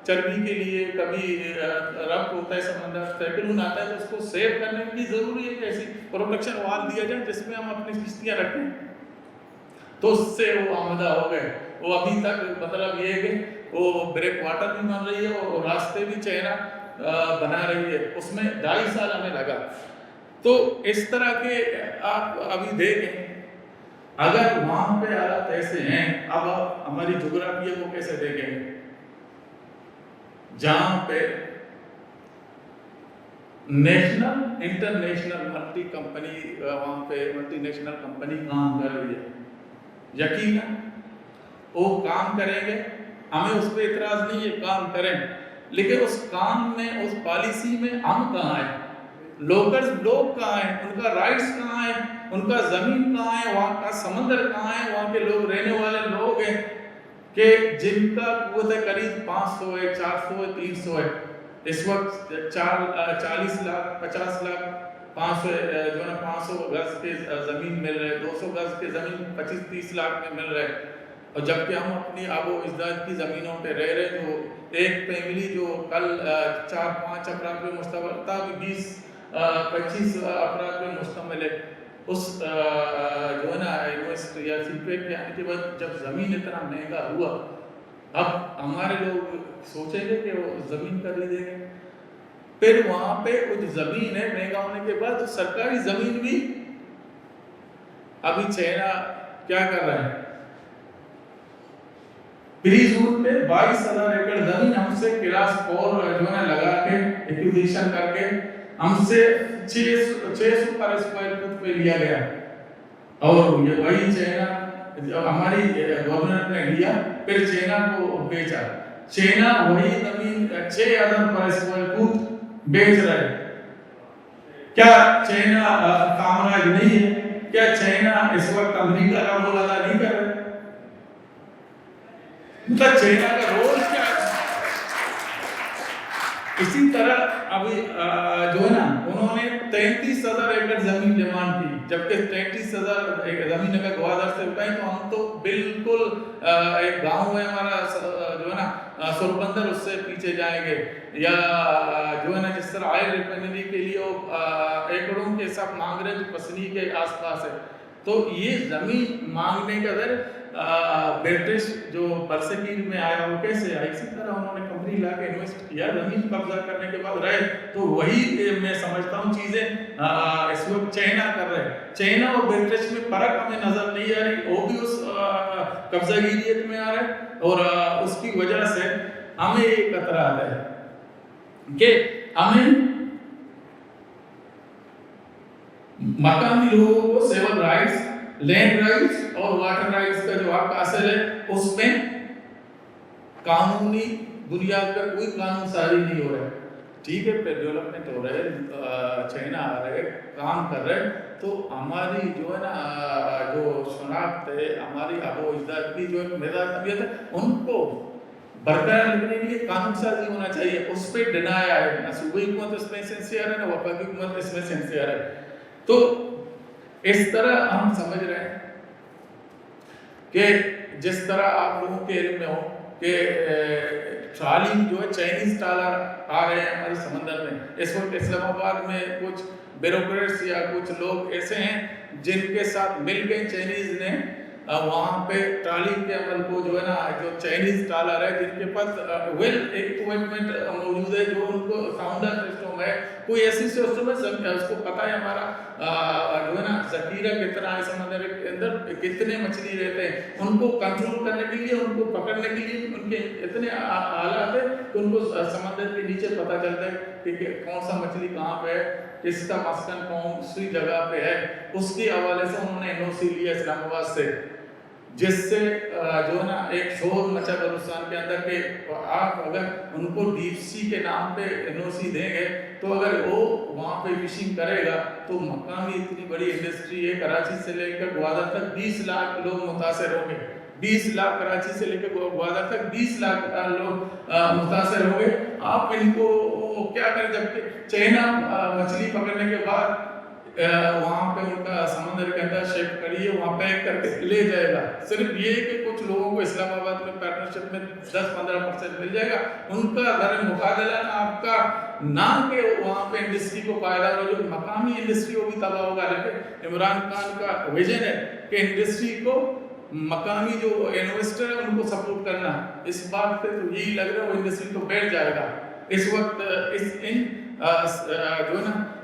چربی کے لیے، کبھی ربط ہوتا ہے سمندر، سائیکلون آتا ہے تو اس کو سیو کرنے کی ضروری ہے کہ ایسی پروٹیکشن وال دیا جائے جس میں ہم اپنی کشتیاں رکھیں۔ تو اس سے وہ آمدہ ہو گئے، وہ ابھی تک مطلب یہ ہے کہ وہ بریک واٹر بھی بن رہی ہے اور راستے بھی چہرہ بنا رہی ہے، اس میں 2.5 سال ہمیں لگا۔ تو اس طرح کے آپ ابھی دیکھیں، اگر وہاں پہ حالات ایسے ہیں، اب آپ ہماری جغرافیہ کو کیسے دیکھیں گے، جہاں پہ نیشنل انٹرنیشنل ملٹی کمپنی، وہاں پہ ملٹی نیشنل کمپنی کام کر رہی ہے، یقیناً وہ کام کریں گے، ہمیں اس پہ اعتراض نہیں ہے، کام کریں، لیکن اس کام میں، اس پالیسی میں ہم کہاں ہیں، لوگ کہاں ہیں، ان کا رائٹس کہاں ہے، ان کا زمین کہاں ہے، وہاں کا سمندر کہاں ہے، وہاں کے لوگ رہنے والے لوگ ہیں کہ جن کا قوت قریب 500 ہے، 400 ہے، 300 ہے، اس وقت 40 لاکھ 50 لاکھ 500 گز کے زمین مل رہے، 200 گز کے زمین 25-30 لاکھ میں مل رہے، اور جبکہ ہم اپنی آب و اجداد کی زمینوں پہ رہ رہے، جو ایک فیملی جو کل 4-5 افراد پہ مشتمل تھا، 20-25 افراد پہ مشتمل ہے، اس جو ہے نا یونیورسٹی یا سلپے کے آنے کے بعد جب زمین اتنا مہنگا ہوا، اب ہمارے لوگ سوچیں گے کہ وہ زمین خریدیں گے، پھر وہاں پہ کچھ زمین ہے مہنگا ہونے کے بعد سرکاری زمین بھی، ابھی چائنا کیا کر رہا ہے، پری زون پہ 22,000 ایکڑ زمین ہم سے کلاس 4 جو ہے لگا کے ایکوزیشن کر کے ہم سے 600 پر اسکوائر فٹ پہ لیا گیا، اور یہ وہی چائنا ہماری گورنمنٹ نے لیا، پھر چائنا کو بیچا، چائنا وہی زمین 6,000 پر اسکوائر فٹ بیچ رہا ہے۔ کیا چائنا کامیاب نہیں ہے؟ کیا چائنا اس وقت امریکہ کا رول ادا نہیں کر رہا ہے؟ مطلب چائنا کا رول کیا ہے؟ اسی طرح ابھی جو ہے نا انہوں نے 33,000 ایکڑ زمین ڈیمانڈ کی، جبکہ 33,000 زمین اگر گوادر سے اٹھائیں تو ہم تو بالکل ایک گاؤں ہے ہمارا جو ہے نا سوربندر، اس سے پیچھے جائیں گے، یا جو ہے نا جس طرح آئل ریفائنری کے لیے وہ ایکڑوں کے حساب مانگ رہے جو پسنی کے آس پاس ہے، تو یہ زمین مانگنے کا در برٹش جو برصغیر میں آیا وہ کیسے آیا، اسی طرح انہوں نے کمپنی لا کے انویسٹ کیا، زمین قبضہ کرنے کے بعد رہے، تو وہی میں سمجھتا ہوں چیزیں اس وقت چائنا کر رہے، چائنا اور برٹش میں فرق ہمیں نظر نہیں آ رہی، وہ بھی اس قبضہ گیریت میں آ رہے، اور اس کی وجہ سے ہمیں ایک خطرات ہے کہ ہمیں مقامی لوگوں کو سیول رائٹس، لینڈ رائٹس اور واٹر رائٹس کا جو حق حاصل ہے، اس میں قانونی بنیاد پر کوئی قانون سازی نہیں ہو رہا ہے، ٹھیک ہے، پھر ڈیولپمنٹ ہو رہے، چائنا آ رہے، کام کر رہے، تو ہماری جو ہے نا جو شناخت ہے، ہماری آب و اجداد کی جو مزاج طبیعت ہے، ان کو برقرار رکھنے کے لیے قانون سازی ہونا چاہیے، اس پہ ڈنایا ہے، نہ صوبائی حکومت اس میں سینسیئر ہے، نہ وفاقی حکومت اس میں سینسیئر ہے، تو اس طرح ہم سمجھ رہے ہیں کہ جس طرح آپ لوگوں کے علم میں ہو کہ ٹرالی جو ہے چائنیز ٹرالر آ رہے ہیں ہمارے سمندر میں، اس وقت اسلام آباد میں کچھ بیوروکریٹس یا کچھ لوگ ایسے ہیں جن کے ساتھ مل کے چائنیز نے وہاں پہ ٹرالی کے عمل کو جو ہے نا جو چائنیز ٹرالر ہے جن کے پاس ویل اکوپمنٹ موجود ہے، جو ان کو ساؤنڈر سسٹم ہے، کوئی ایسی سسٹم ہے، اس کو پتہ ہے ہمارا جو ہے نا ذخیرہ کتنا ہے سمندر کے اندر، کتنے مچھلی رہتے ہیں، ان کو کنٹرول کرنے کے لیے، ان کو پکڑنے کے لیے ان کے اتنے آلات ہیں کہ ان کو سمندر کے نیچے پتہ چلتا ہے کہ کون سا مچھلی کہاں پہ ہے، کس کا مسکن کون سی جگہ پہ ہے، اس کے حوالے سے انہوں نے NOC لیا اسلام آباد سے، جس سے جو ہے نا ایک شور مچا بلوچستان کے اندر کہ آپ اگر ان کو ڈیپ سی کے نام پہ NOC دیں گے تو اگر وہ وہاں پہ فشنگ کرے گا تو مقامی اتنی بڑی انڈسٹری ہے، کراچی سے لے کر گوادر تک 20 لاکھ لوگ متاثر ہوں گے، 20 لاکھ کراچی سے لے کے گوادر تک 20 لاکھ لوگ متاثر ہوں گے، آپ ان کو کیا کریں، جبکہ چائنا مچھلی پکڑنے کے بعد وہاں پہ ان کا سمندر کے اندر شیپ کریے، وہاں پیک کر کے لے جائے گا، صرف یہ کہ کچھ لوگوں کو اسلام آباد میں پارٹنرشپ میں 10-15% مل جائے گا، ان کا در مقابلہ آپ کا نہ کہ وہاں پہ انڈسٹری کو فائدہ ہو، جو مقامی انڈسٹری وہ بھی تباہ ہوگا، لیکن عمران خان کا ویژن ہے کہ انڈسٹری کو مقامی جو انویسٹر ہے ان کو سپورٹ کرنا، اس بات پہ تو یہی لگ رہا ہے وہ انڈسٹری تو بیٹھ جائے گا، اس وقت جو ہے نا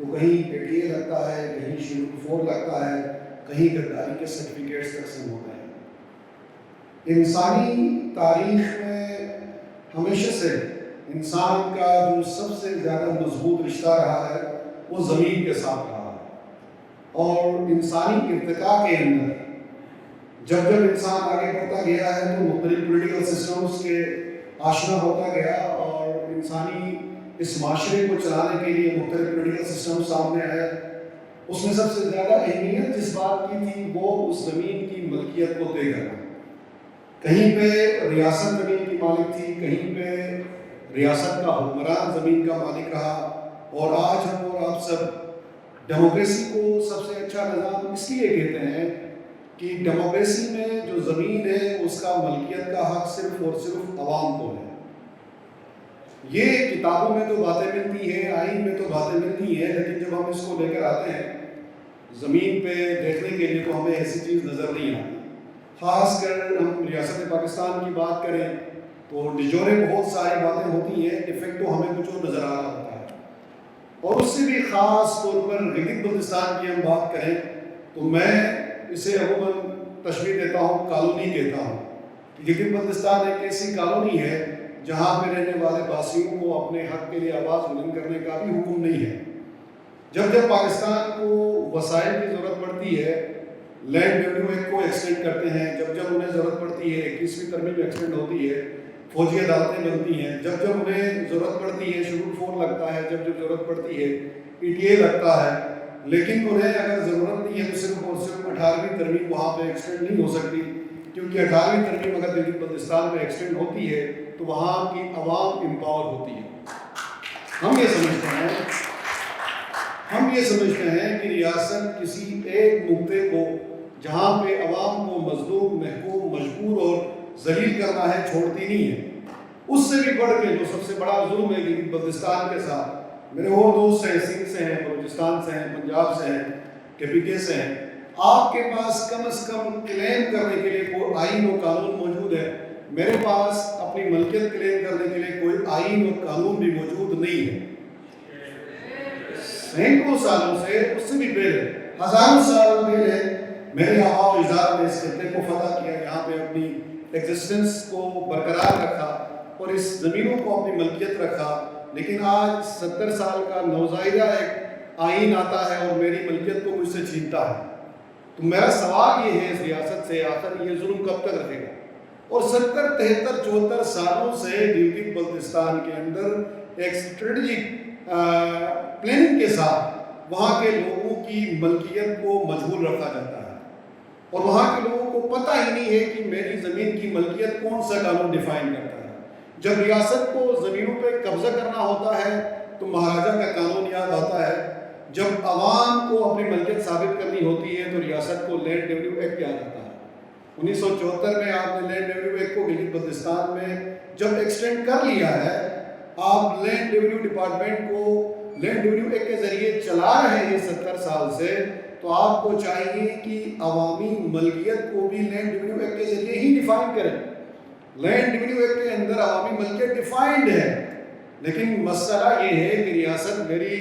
تو کہیں PTA لگتا ہے, کہیں شیڈول 4 لگتا ہے, کہیں غداری کے سرٹیفکیٹس تقسیم ہوتے ہیں. انسانی تاریخ میں ہمیشہ سے انسان کا جو سب سے زیادہ مضبوط رشتہ رہا ہے وہ زمین کے ساتھ رہا ہے. اور انسانی ارتقاء کے اندر جب انسان آگے بڑھتا گیا ہے تو مختلف پولیٹیکل سسٹمز کے آشنا ہوتا گیا, اور انسانی اس معاشرے کو چلانے کے لیے مختلف پولیٹیکل سسٹم سامنے آئے. اس میں سب سے زیادہ اہمیت جس بات کی تھی وہ اس زمین کی ملکیت کو طے کرنا. کہیں پہ ریاست زمین کی مالک تھی, کہیں پہ ریاست کا حکمران زمین کا مالک رہا. اور آج ہم اور آپ سب ڈیموکریسی کو سب سے اچھا نظام اس لیے کہتے ہیں کہ ڈیموکریسی میں جو زمین ہے اس کا ملکیت کا حق صرف اور صرف عوام کو ہے. یہ کتابوں میں تو باتیں ملتی ہیں, آئین میں تو باتیں ملتی ہیں, لیکن جب ہم اس کو لے کر آتے ہیں زمین پہ دیکھنے کے لیے تو ہمیں ایسی چیز نظر نہیں آتی. خاص کر ہم ریاست پاکستان کی بات کریں تو ڈیجورے بہت ساری باتیں ہوتی ہیں, ڈیفیکٹو ہمیں کچھ اور نظر آ رہا ہوتا ہے. اور اس سے بھی خاص طور پر گلگت بلتستان کی ہم بات کریں تو میں اسے عموماً تشبیہ دیتا ہوں کالونی کہتا ہوں. گلگت بلتستان ایک ایسی کالونی ہے جہاں پہ رہنے والے باسیوں کو اپنے حق کے لیے آواز بلند کرنے کا بھی حکم نہیں ہے. جب پاکستان کو وسائل کی ضرورت پڑتی ہے لینڈ ریونیو ایکٹ کو ایکسٹینڈ کرتے ہیں, جب انہیں ضرورت پڑتی ہے 21ویں ترمیم ایکسٹینڈ ہوتی ہے, فوجی عدالتیں بنتی ہیں, جب انہیں ضرورت پڑتی ہے شیڈول 4 لگتا ہے, جب ضرورت پڑتی ہے PTA لگتا ہے. لیکن انہیں اگر ضرورت نہیں ہے تو صرف اور صرف 18ویں ترمیم وہاں پہ ایکسٹینڈ نہیں ہو سکتی, کیونکہ 18ویں ترمیم اگر گلگت بلتستان میں ایکسٹینڈ ہوتی ہے تو وہاں کی عوام امپاور ہوتی ہے. ہم یہ سمجھتے ہیں کہ ریاست کسی ایک نقطے کو جہاں پہ عوام کو مظلوم, محکوم, مجبور اور ذلیل کرنا ہے چھوڑتی نہیں ہے. اس سے بھی بڑھ کے جو سب سے بڑا ظلم ہے گلگت بلتستان کے ساتھ, میرے اور دوست ہیں, سندھ سے ہیں, بلوچستان سے ہیں, پنجاب سے ہیں, KPK سے ہیں, آپ کے پاس کم از کم کلیم کرنے کے لیے کوئی آئین و قانون موجود ہے. میرے پاس اپنی ملکیت کلیم کرنے کے لیے کوئی آئین و قانون بھی موجود نہیں ہے. سینکڑوں سالوں سے, اس سے بھی پہلے, ہزاروں سال پہلے میرے آباء و اجداد نے اس خطے کو فتح کیا, یہاں پہ اپنی ایگزسٹنس کو برقرار رکھا اور اس زمینوں کو اپنی ملکیت رکھا. لیکن آج 70 سال کا نوزائیدہ ایک آئین آتا ہے اور میری ملکیت کو مجھ سے چھینتا ہے. تو میرا سوال یہ ہے اس ریاست سے, آخر یہ ظلم کب تک رہے گا؟ اور 70, 73, 74 سالوں سے گلگت بلتستان کے اندر ایک اسٹریٹجک پلاننگ کے ساتھ وہاں کے لوگوں کی ملکیت کو مجبور رکھا جاتا ہے, اور وہاں کے لوگوں کو پتہ ہی نہیں ہے کہ میری زمین کی ملکیت کون سا قانون ڈیفائن کرتا ہے. جب ریاست کو زمینوں پہ قبضہ کرنا ہوتا ہے تو مہاراجہ کا قانون یاد آتا ہے, جب عوام کو اپنی ملکیت ثابت کرنی ہوتی ہے تو ریاست کو لینڈ ریونیو ایکٹ یاد آتا ہے. 1974 میں آپ نے لینڈ ریونیو ایکٹ کو گلگت بلتستان میں جب ایکسٹینڈ کر لیا ہے, آپ لینڈ ریونیو ڈپارٹمنٹ کو لینڈ ریونیو ایکٹ کے ذریعے چلا رہے ہیں 70 سال سے, تو آپ کو چاہیے کہ عوامی ملکیت کو بھی لینڈ ریونیو ایکٹ کے ذریعے ہی ڈیفائن کریں. لینڈ ریونیو ایکٹ کے اندر عوامی ملکیت ڈیفائنڈ ہے, لیکن مسئلہ یہ ہے کہ ریاست میری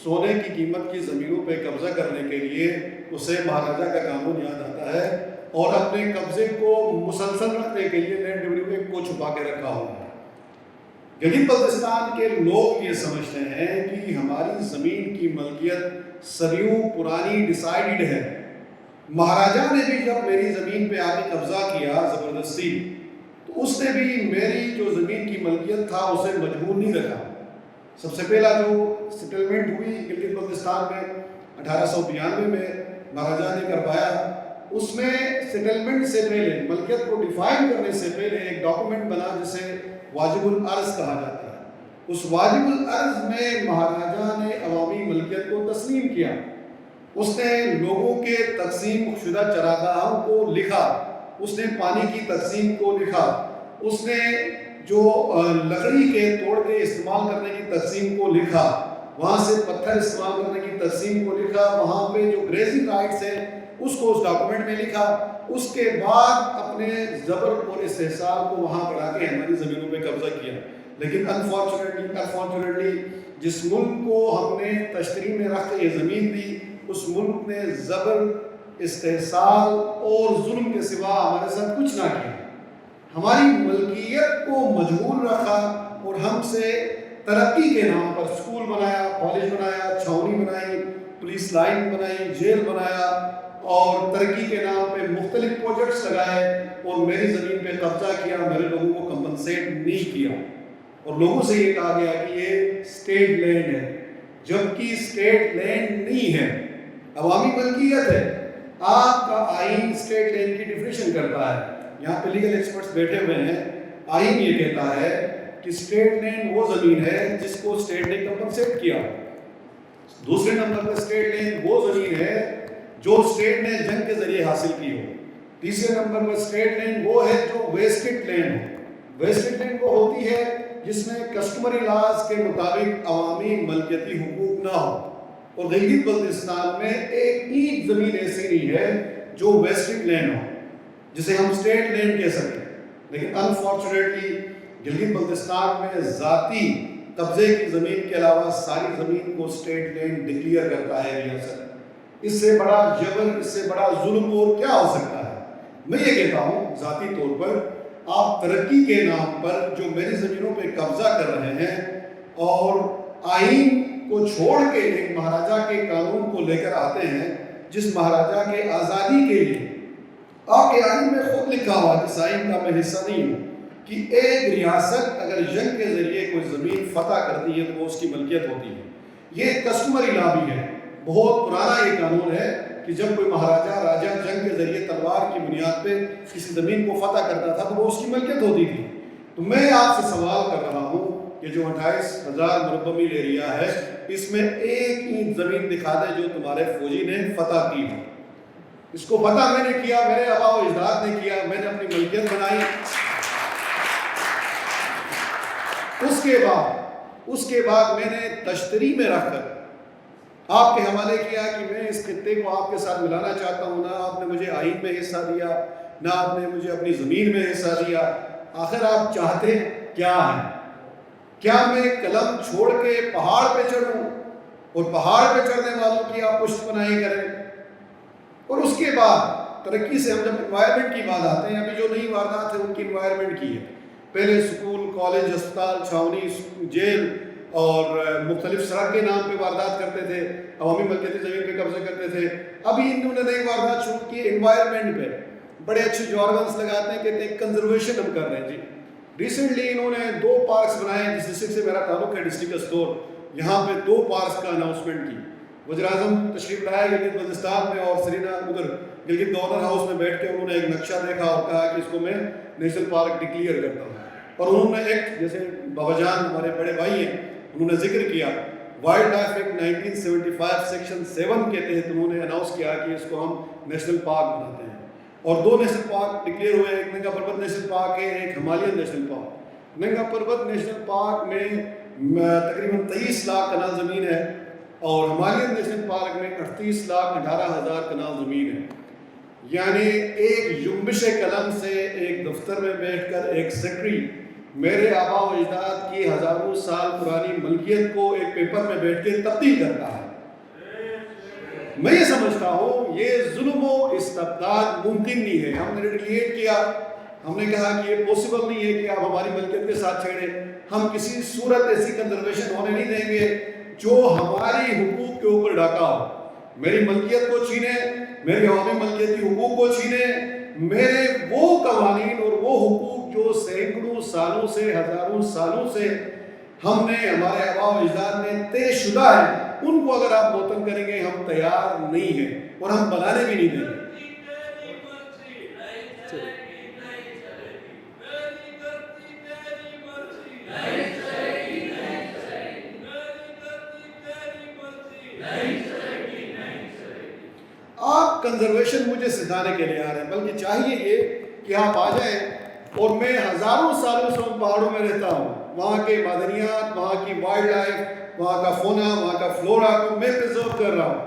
سونے کی قیمت کی زمینوں پہ قبضہ کرنے کے لیے اسے مہاراجہ کا قانون یاد آتا ہے, اور اپنے قبضے کو مسلسل رکھنے کے لیے لینڈ ریونیو ایکٹ کو چھپا کے رکھا ہوا ہے. گلگت بلتستان کے لوگ یہ سمجھتے ہیں کہ ہماری زمین کی ملکیت صدیوں پرانی ڈیسائیڈڈ ہے. مہاراجہ نے بھی جب میری زمین پہ آ کے قبضہ کیا زبردستی, تو اس نے بھی میری جو زمین کی ملکیت تھا اسے مجبور نہیں رکھا. سب سے پہلا جو سیٹلمنٹ ہوئی گلگت بلتستان میں 1892 میں مہاراجہ نے کروایا, اس میں سیٹلمنٹ سے پہلے, ملکیت کو ڈیفائن کرنے سے پہلے ایک ڈاکومنٹ بنا جسے واجب العرض کہا جاتا ہے. اس واجب العرض میں مہاراجہ نے عوامی ملکیت کو تسلیم کیا. اس نے لوگوں کے تقسیم شدہ چراگاہوں کو لکھا, اس نے پانی کی تقسیم کو لکھا, اس نے جو لکڑی کے توڑ کے استعمال کرنے کی تقسیم کو لکھا, وہاں سے پتھر استعمال کرنے کی تقسیم کو لکھا, وہاں پہ جو گریزنگ رائٹس ہیں اس کو اس ڈاکومنٹ میں لکھا. اس کے بعد اپنے زبر اور استحصال کو وہاں بڑھا کے ہماری زمینوں پہ قبضہ کیا. لیکن انفارچونیٹلی جس ملک کو ہم نے تشتری میں رکھ کے یہ زمین دی، اس ملک نے زبر، استحصال اور ظلم کے سوا ہمارے ساتھ کچھ نہ کیا. ہماری ملکیت کو مجہول رکھا اور ہم سے ترقی کے نام پر اسکول بنایا، کالج بنایا، چھاؤنی بنائی، پولیس لائن بنائی، جیل بنایا اور ترقی کے نام پہ مختلف پروجیکٹس لگائے اور میری زمین پہ قبضہ کیا، میرے لوگوں کو کمپنسیٹ نہیں کیا اور لوگوں سے یہ کہا گیا کہ یہ اسٹیٹ لینڈ ہے، جبکہ اسٹیٹ لینڈ نہیں ہے، عوامی ملکیت ہے. آپ کا آئین اسٹیٹ لینڈ کی ڈیفینیشن کرتا ہے. یہاں پہ لیگل ایکسپرٹس بیٹھے ہوئے ہیں. آئین یہ کہتا ہے کہ اسٹیٹ لینڈ وہ زمین ہے جس کو اسٹیٹ نے کمپنسیٹ کیا. دوسرے نمبر پر اسٹیٹ لینڈ وہ زمین ہے جو اسٹیٹ نے جنگ کے ذریعے حاصل کی ہو. تیسرے نمبر پر اسٹیٹ لینڈ وہ ہے جو ویسٹڈ لینڈ ہو. ویسٹڈ لینڈ وہ ہوتی ہے جس میں کسٹمری لاز کے مطابق عوامی ملکیتی حقوق نہ ہو. اور گلگت بلتستان میں ایک اینٹ زمین ایسی نہیں ہے جو ویسٹڈ لینڈ ہو جسے ہم اسٹیٹ لینڈ کہہ سکیں. لیکن انفارچونیٹلی گلگت بلتستان میں ذاتی قبضے کی زمین کے علاوہ ساری زمین کو اسٹیٹ لینڈ ڈکلیئر کرتا ہے ریاست. اس سے بڑا جبر، اس سے بڑا ظلم اور کیا ہو سکتا ہے؟ میں یہ کہتا ہوں ذاتی طور پر آپ ترقی کے نام پر جو میری زمینوں پہ قبضہ کر رہے ہیں اور آئین کو چھوڑ کے ایک مہاراجا کے قانون کو لے کر آتے ہیں جس مہاراجا کے آزادی کے لیے آپ کے آئین میں خود لکھا ہوا، جس آئین کا میں حصہ نہیں ہوں، کہ ایک ریاست اگر جنگ کے ذریعے کوئی زمین فتح کرتی ہے تو وہ اس کی ملکیت ہوتی ہے. یہ کسٹمری لا بھی ہے، بہت پرانا یہ قانون ہے کہ جب کوئی مہاراجا راجا جنگ کے ذریعے تلوار کی بنیاد پہ کسی زمین کو فتح کرتا تھا تو وہ اس کی ملکیت ہوتی تھی. تو میں آپ سے سوال کر رہا ہوں کہ جو 28,000 مربع میل ایریا ہے اس میں ایک اینٹ زمین دکھا دے جو تمہارے فوجی نے فتح کی ہے. اس کو فتح میں نے کیا، میرے آبا و اجداد نے کیا، میں نے اپنی ملکیت بنائی. اس کے بعد میں نے تشتری میں رکھ کر آپ کے حوالے کیا کہ میں اس خطے کو آپ کے ساتھ ملانا چاہتا ہوں. نہ آپ نے مجھے آئین میں حصہ دیا، نہ آپ نے مجھے اپنی زمین میں حصہ دیا. آخر آپ چاہتے کیا ہیں؟ کیا میں قلم چھوڑ کے پہاڑ پہ چڑھوں اور پہاڑ پہ چڑھنے والوں کی آپ پشت پناہی کریں؟ اور اس کے بعد ترقی سے ہم جب انوائرمنٹ کی بات آتے ہیں، ابھی جو نئی واردات ہے ان کی انوائرمنٹ کی ہے. پہلے سکول، کالج، اسپتال، چھاونی، جیل اور مختلف سڑک کے نام پہ واردات کرتے تھے، عوامی ملکیتی زمین پہ قبضہ کرتے تھے. ابھی انہوں نے نئی واردات شروع کی انوائرمنٹ پہ. بڑے اچھے جارگنس لگاتے ہیں، کہتے ہیں کنزرویشن ہم کر رہے ہیں. جی ریسنٹلی انہوں نے 2 پارکس بنائے جس ڈسٹرکٹ سے میرا تعلق ہے، ڈسٹرکٹ اسٹور. یہاں پہ 2 پارکس کا اناؤنسمنٹ کی. وزیر اعظم تشریف لائے گلگت بلتستان میں اور سرینا ادھر گلگت گورنر ہاؤس میں بیٹھ کے انہوں نے ایک نقشہ دیکھا اور کہا کہ اس کو میں نیشنل پارک ڈکلیئر کرتا ہوں. اور انہوں نے ایک، جیسے بابا جان ہمارے بڑے بھائی ہیں، انہوں نے ذکر کیا وائلڈ لائف ایکٹ 1975 سیکشن 7 کے تحت انہوں نے اناؤنس کیا کہ اس کو ہم نیشنل پارک بناتے ہیں. اور 2 نیشنل پارک ڈکلیئر ہوئے، ایک ننگا پربت نیشنل پارک ہے، ایک ہمالیہ نیشنل پارک. ننگا پربت نیشنل پارک میں تقریباً 23 لاکھ کنال زمین ہے اور ہمالیہ نیشنل پارک میں 38,18,000 کنال زمین ہے. یعنی ایک جنبش قلم سے ایک دفتر میں بیٹھ کر ایک سیکرٹری میرے آبا و اجداد کی ہزاروں سال پرانی ملکیت کو ایک پیپر میں بیٹھ کے تبدیل کرتا ہے. میں یہ سمجھتا ہوں یہ ظلم و استبداد ممکن نہیں ہے. ہم نے ریلیٹ کیا، ہم نے کہا کہ یہ پاسبل نہیں ہے کہ آپ ہماری ملکیت کے ساتھ چھیڑیں. ہم کسی صورت ایسی کنزرویشن ہونے نہیں دیں گے جو ہماری حقوق کے اوپر ڈاکہ ہو. میری ملکیت کو چھینے، میری عوامی ملکیتی حقوق کو چھینے، میرے وہ قوانین اور وہ حقوق جو سینکڑوں سالوں سے، ہزاروں سالوں سے ہم نے، ہمارے آباء و اجداد نے طے شدہ ہیں، ان کو اگر آپ معطل کریں گے ہم تیار نہیں ہیں اور ہم بنانے بھی نہیں دیں گے. آپ کنزرویشن مجھے سکھانے کے لیے آ رہے ہیں، بلکہ چاہیے یہ کہ آپ آ جائیں. اور میں ہزاروں سالوں سے ان پہاڑوں میں رہتا ہوں، وہاں کے معدنیات، وہاں کی وائلڈ لائف، وہاں کا فونا، وہاں کا فلورا کو میں پرزرو کر رہا ہوں،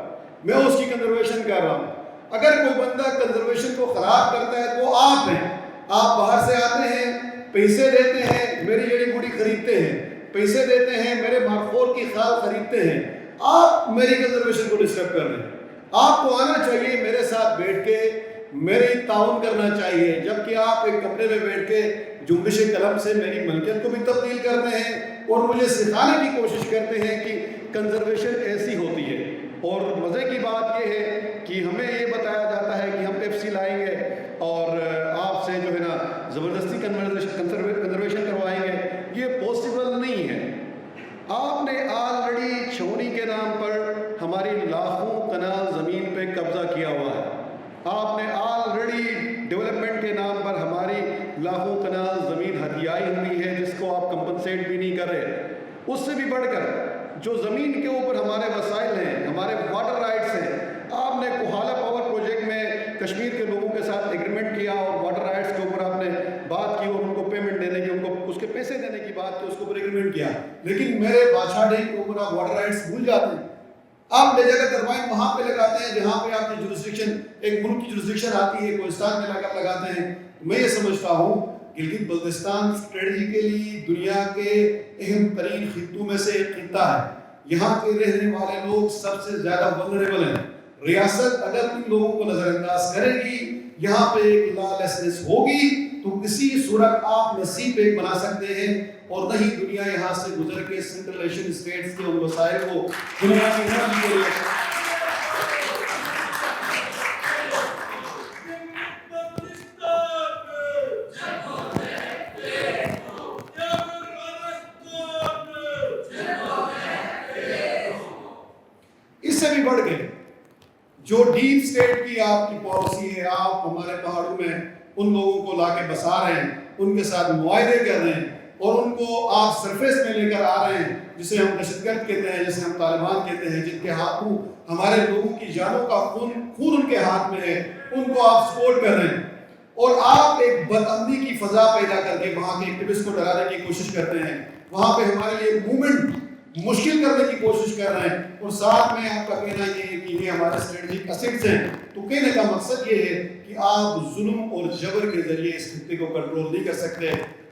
میں اس کی کنزرویشن کر رہا ہوں. اگر کوئی بندہ کنزرویشن کو خراب کرتا ہے تو آپ ہیں. آپ باہر سے آتے ہیں، پیسے دیتے ہیں، میری جڑی بوٹی خریدتے ہیں, پیسے دیتے ہیں, میرے مارخور کی خال خریدتے ہیں, آپ میری کنزرویشن کو ڈسٹرب کر رہے ہیں. آپ کو آنا چاہیے میرے ساتھ بیٹھ کے میری تعاون کرنا چاہیے, جبکہ آپ ایک کمرے میں بیٹھ کے جنبش قلم سے میری ملکیت کو بھی تبدیل کرتے ہیں اور مجھے سکھانے کی کوشش کرتے ہیں کہ کنزرویشن ایسی ہوتی ہے. اور مزے کی بات یہ ہے کہ ہمیں یہ بتایا جاتا ہے کہ ہم ایف سی لائیں گے اور آپ سے جو ہے نا زبردستی کنزرویشن کروائیں گے. یہ پاسبل نہیں ہے. آپ نے آلریڈی چھونی کے نام پر ہماری لاکھوں کنال زمین پہ قبضہ کیا ہوا ہے. آپ نے آلریڈی ڈیولپمنٹ کے نام پر ہماری لاکھوں کنال زمین ہتھیائی ہوئی ہے جس کو آپ کمپنسیٹ بھی نہیں کر رہے. اس سے بھی بڑھ کر جو زمین کے اوپر ہمارے وسائل ہیں, ہمارے واٹر رائٹس ہیں, آپ نے کوہالا پاور پروجیکٹ میں کشمیر کے لوگوں کے ساتھ ایگریمنٹ کیا اور واٹر رائٹس کے اوپر آپ نے بات کی اور ان کو پیمنٹ دینے کی, ان کو اس کے پیسے دینے کی بات کی, اس کے اوپر ایگریمنٹ کیا. لیکن میرے بادشاہ ڈیم کے اوپر آپ واٹر رائٹس بھول جاتے ہیں. آپ لے جا کر ٹربائن وہاں پہ لگاتے ہیں جہاں پہ آپ کی جورسڈکشن, ایک ملک کی جورسڈکشن آتی ہے, کوہستان میں لا کر لگاتے ہیں. میں یہ سمجھتا ہوں گلگت بلتستان اسٹریٹجیکلی دنیا کے اہم ترین خطوں میں سے ایک خطہ ہے. یہاں کے رہنے والے لوگ سب سے زیادہ ولنریبل ہیں. ریاست اگر ان لوگوں کو نظر انداز کرے گی, یہاں پہ ایک لا لیسنس ہوگی, تو کسی صورت آپ نصیب ایک بنا سکتے ہیں اور نہیں دنیا یہاں سے گزر کے سینٹرل ایشین اسٹیٹس کے ان وسائل کو دنیا کی انرجی کے لیے اس سے بھی بڑھ کے جو ڈیپ اسٹیٹ کی آپ کی پالیسی ہے, آپ ہمارے پہاڑوں میں ان لوگوں کو لا کے بسا رہے ہیں, ان کے ساتھ معاہدے کر رہے ہیں اور ان کو آپ سرفیس میں لے کر آ رہے ہیں, جسے ہم دہشت گرد کہتے ہیں, جسے ہم طالبان کہتے ہیں, جن کے ہاتھوں ہمارے لوگوں کی جانوں کا خون ان کے ہاتھ میں ہے, ان کو آپ سپورٹ کر رہے ہیں. اور آپ ایک بدعملی کی فضا پیدا کر کے وہاں کے ایکٹیوسٹ کو ڈرانے کی کوشش کرتے ہیں, وہاں پہ ہمارے لیے موومنٹ مشکل کرنے کی کوشش کر رہے ہیں. اور ساتھ میں آپ کا کہنا یہ ہے کہ یہ ہمارے اسٹریٹجک ایسٹس ہیں. تو کہنے کا مقصد یہ ہے کہ آپ ظلم اور جبر کے ذریعے اس خطے کو کنٹرول نہیں کر سکتے.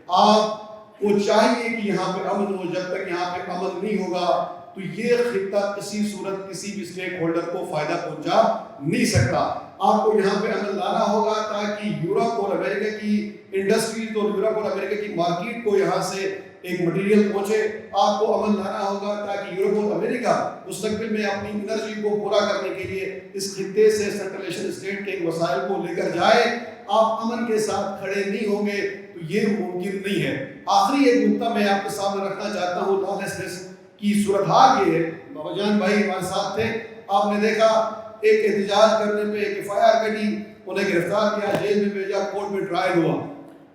آپ کو چاہیے کہ یہاں پہ امن ہو. جب تک یہاں پہ امن نہیں ہوگا تو یہ خطہ کسی صورت کسی بھی اسٹیک ہولڈر کو فائدہ پہنچا نہیں سکتا. آپ کو یہاں پہ امن لانا ہوگا تاکہ یورپ اور امریکہ کی انڈسٹریز اور یورپ اور امریکہ کی مارکیٹ کو یہاں سے ایک مٹیریل پہنچے. آپ کو امن لانا ہوگا تاکہ یورپ اور امریکہ مستقبل میں اپنی انرجی کو پورا کرنے کے لیے اس خطے سے سینٹرل ایشین اسٹیٹ کے وسائل کو لے کر جائے. آپ امن کے ساتھ کھڑے نہیں ہوں گے تو یہ ممکن نہیں ہے. آخری ایک نقطہ میں آپ کے سامنے رکھنا چاہتا ہوں. لاسلیس کی صورتحال یہ ہے, بابا جان بھائی ہمارے ساتھ تھے, آپ نے دیکھا ایک احتجاج کرنے پہ ایک ایف آئی آر کٹی, انہیں گرفتار کیا, جیل میں بھیجا, کورٹ میں ٹرائل ہوا.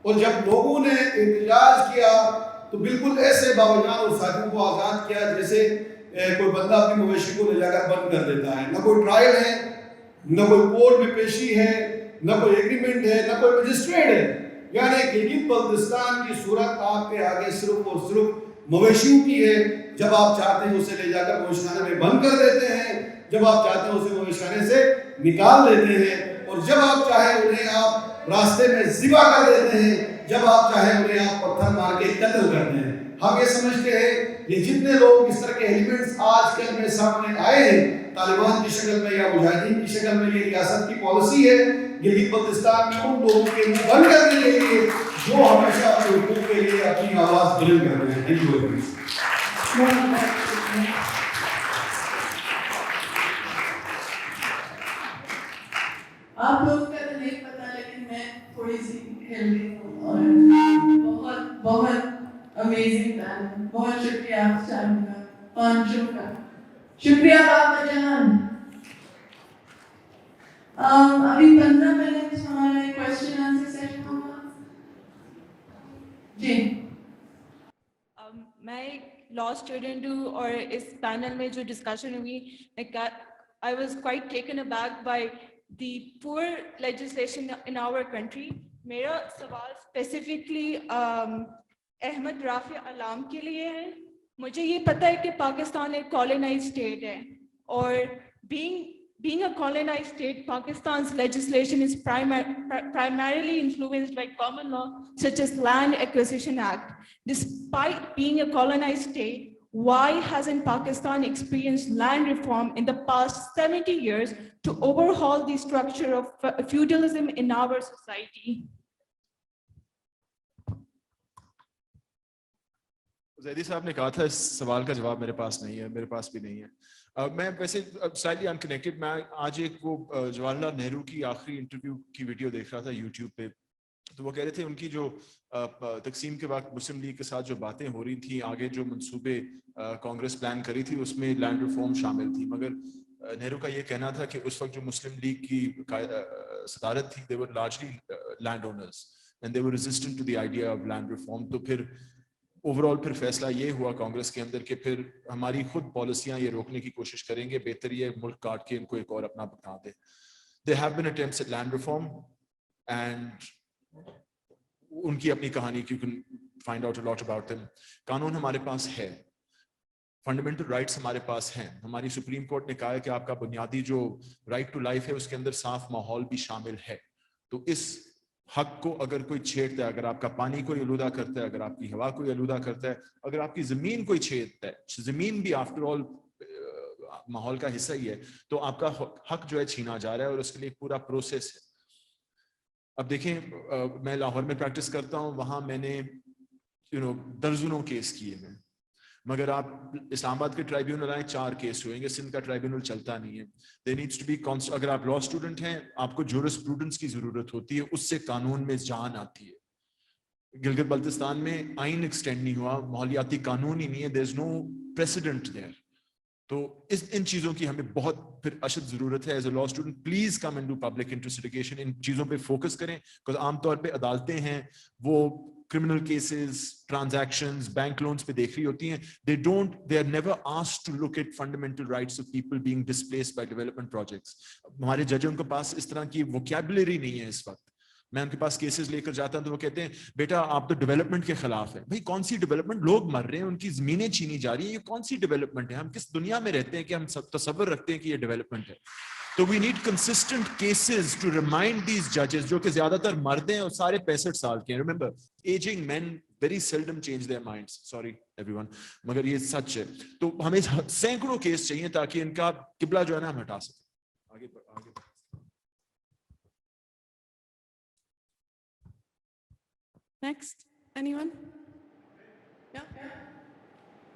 اور جب لوگوں نے احتجاج کیا تو بالکل ایسے بابا جان اور ساتھیوں کو آزاد کیا جیسے کوئی بندہ اپنی مویشی کو لے جا کر بند کر دیتا ہے. نہ کوئی ٹرائل ہے, نہ کوئی کورٹ میں پیشی ہے, نہ کوئی ایگریمنٹ ہے, نہ کوئی مجسٹریٹ ہے. یعنی گلگت بلتستان کی صورت آپ کے آگے صرف اور صرف مویشیوں کی ہے. جب آپ چاہتے ہیں اسے لے جا کر مویشخانے میں بند کر دیتے ہیں, جب آپ چاہتے ہیں اسے مویشخانے سے نکال دیتے ہیں, اور جب آپ چاہیں انہیں آپ راستے میں ذبح کر دیتے ہیں, جب آپ چاہیں انہیں آپ پتھر مار کے قتل کرتے ہیں. ہم یہ سمجھتے ہیں یہ جتنے لوگ اس طرح کے ایلیمنٹس آج کل میں سامنے آئے ہیں طالبان کی شکل میں یا مجاہدین کی شکل میں, یہ ریاست کی پالیسی ہے گلگت بلتستان میں ان لوگوں کے منہ بند کرنے کے لیے جو ہمیشہ اپنے حقوق کے لیے اپنی آواز بلند کر رہے ہیں. Thank you very much. آپ لوگ کا تو نہیں پتا, لیکن میں تھوڑی سی ہیلدی ہوں اور بہت بہت امیزنگ بینڈ. بہت شکریہ آپ چاروں کا, پانچوں کا شکریہ بابا جان. ابھی 15 منٹ ہمارا کوشچن آنسر سیشن ہوگا. جی میں ایک لا اسٹوڈنٹ ہوں اور اس پینل میں جو ڈسکشن ہوئی I was quite taken aback by the poor legislation in our country. میرا سوال اسپیسیفکلی احمد رافع علام کے لیے ہے. مجھے یہ پتہ ہے کہ پاکستان ایک کالونائز اسٹیٹ ہے اور being being a colonized state, Pakistan's legislation is primarily influenced by common law, such as Land Acquisition Act. Despite being a colonized state, why hasn't Pakistan experienced land reform in the past 70 years to overhaul the structure of feudalism in our society? Zaidi صاحب نے کہا تھا اس سوال کا جواب میرے پاس نہیں ہے, میرے پاس بھی نہیں ہے. میں ویسے سلائٹلی انکنیکٹڈ, میں آج ایک وہ جواہر لال نہرو کی آخری انٹرویو کی ویڈیو دیکھ رہا تھا یوٹیوب پہ, تو وہ کہہ رہے تھے ان کی جو تقسیم کے وقت مسلم لیگ کے ساتھ جو باتیں ہو رہی تھیں, آگے جو منصوبے کانگریس پلان کری تھی اس میں لینڈ ریفارم شامل تھی, مگر نہرو کا یہ کہنا تھا کہ اس وقت جو مسلم لیگ کی صدارت تھی, they were largely landowners and they were resistant to the idea of land reform. تو پھر اوور آل پھر فیصلہ یہ ہوا کانگریس کے اندر کہ پھر ہماری خود پالیسیاں یہ روکنے کی کوشش کریں گے, بہتر یہ ملک کاٹ کے ان کو ایک اور اپنا بنا دے. There have been attempts at land reform and ان کی اپنی کہانی, you can find out a lot about them. قانون ہمارے پاس ہے, فنڈامنٹل رائٹس ہمارے پاس ہیں. ہماری سپریم کورٹ نے کہا ہے کہ آپ کا بنیادی جو رائٹ ٹو لائف ہے اس کے اندر صاف ماحول بھی شامل ہے. تو اس حق کو اگر کوئی چھیڑتا ہے, اگر آپ کا پانی کوئی آلودہ کرتا ہے, اگر آپ کی ہوا کوئی آلودہ کرتا ہے, اگر آپ کی زمین کوئی چھیڑتا ہے, زمین بھی آفٹر آل ماحول کا حصہ ہی ہے, تو آپ کا حق جو ہے چھینا جا رہا ہے اور اس کے لیے ایک پورا پروسیس ہے. اب دیکھیں, میں لاہور میں پریکٹس کرتا ہوں, وہاں میں نے درجنوں کیس کیے ہیں, مگر آپ اسلام آباد کے ٹرائیبیونل آئیں 4 کیس ہوئیں گے, سندھ کا ٹرائیبیونل چلتا نہیں ہے. There needs to be اگر آپ لا اسٹوڈنٹ ہیں, آپ کو جورسپروڈنس کی ضرورت ہوتی ہے, اس سے قانون میں جان آتی ہے. گلگت بلتستان میں آئین ایکسٹینڈ نہیں ہوا, ماحولیاتی قانون ہی نہیں ہے, there is no precedent there. تو ان چیزوں کی ہمیں بہت پھر اشد ضرورت ہے. As a law student please come and do public interest education, ان چیزوں پہ فوکس کریں, بیکاز عام طور پہ عدالتیں ہیں وہ criminal cases, transactions, bank loans پہ دیکھ رہی ہوتی ہیں. They are never asked to look at fundamental rights of people being displaced by development projects. ہمارے ججوں کے پاس اس طرح کی vocabulary نہیں ہے اس وقت. میں ان کے پاس کیسز لے کر جاتا ہوں تو وہ کہتے ہیں بیٹا آپ تو ڈیولپمنٹ کے خلاف ہیں. بھائی کون سی ڈیولپمنٹ؟ لوگ مر رہے ہیں, ان کی زمینیں چھینی جا رہی ہیں, یہ کون سی ڈیولپمنٹ ہے؟ ہم کس دنیا میں رہتے ہیں کہ ہم سب تصور رکھتے ہیں کہ یہ ڈیولپمنٹ ہے؟ تو we need consistent cases to remind these ججز, جو کہ زیادہ تر مرد ہیں اور سارے 65 سال کے ہیں. Remember ageing men very seldom change their minds, sorry every one, مگر یہ سچ ہے. تو ہمیں سینکڑوں کیس چاہیے تاکہ ان کا قبلہ جو ہے نا ہم ہٹا سکیں. آگے Next, anyone? Yeah.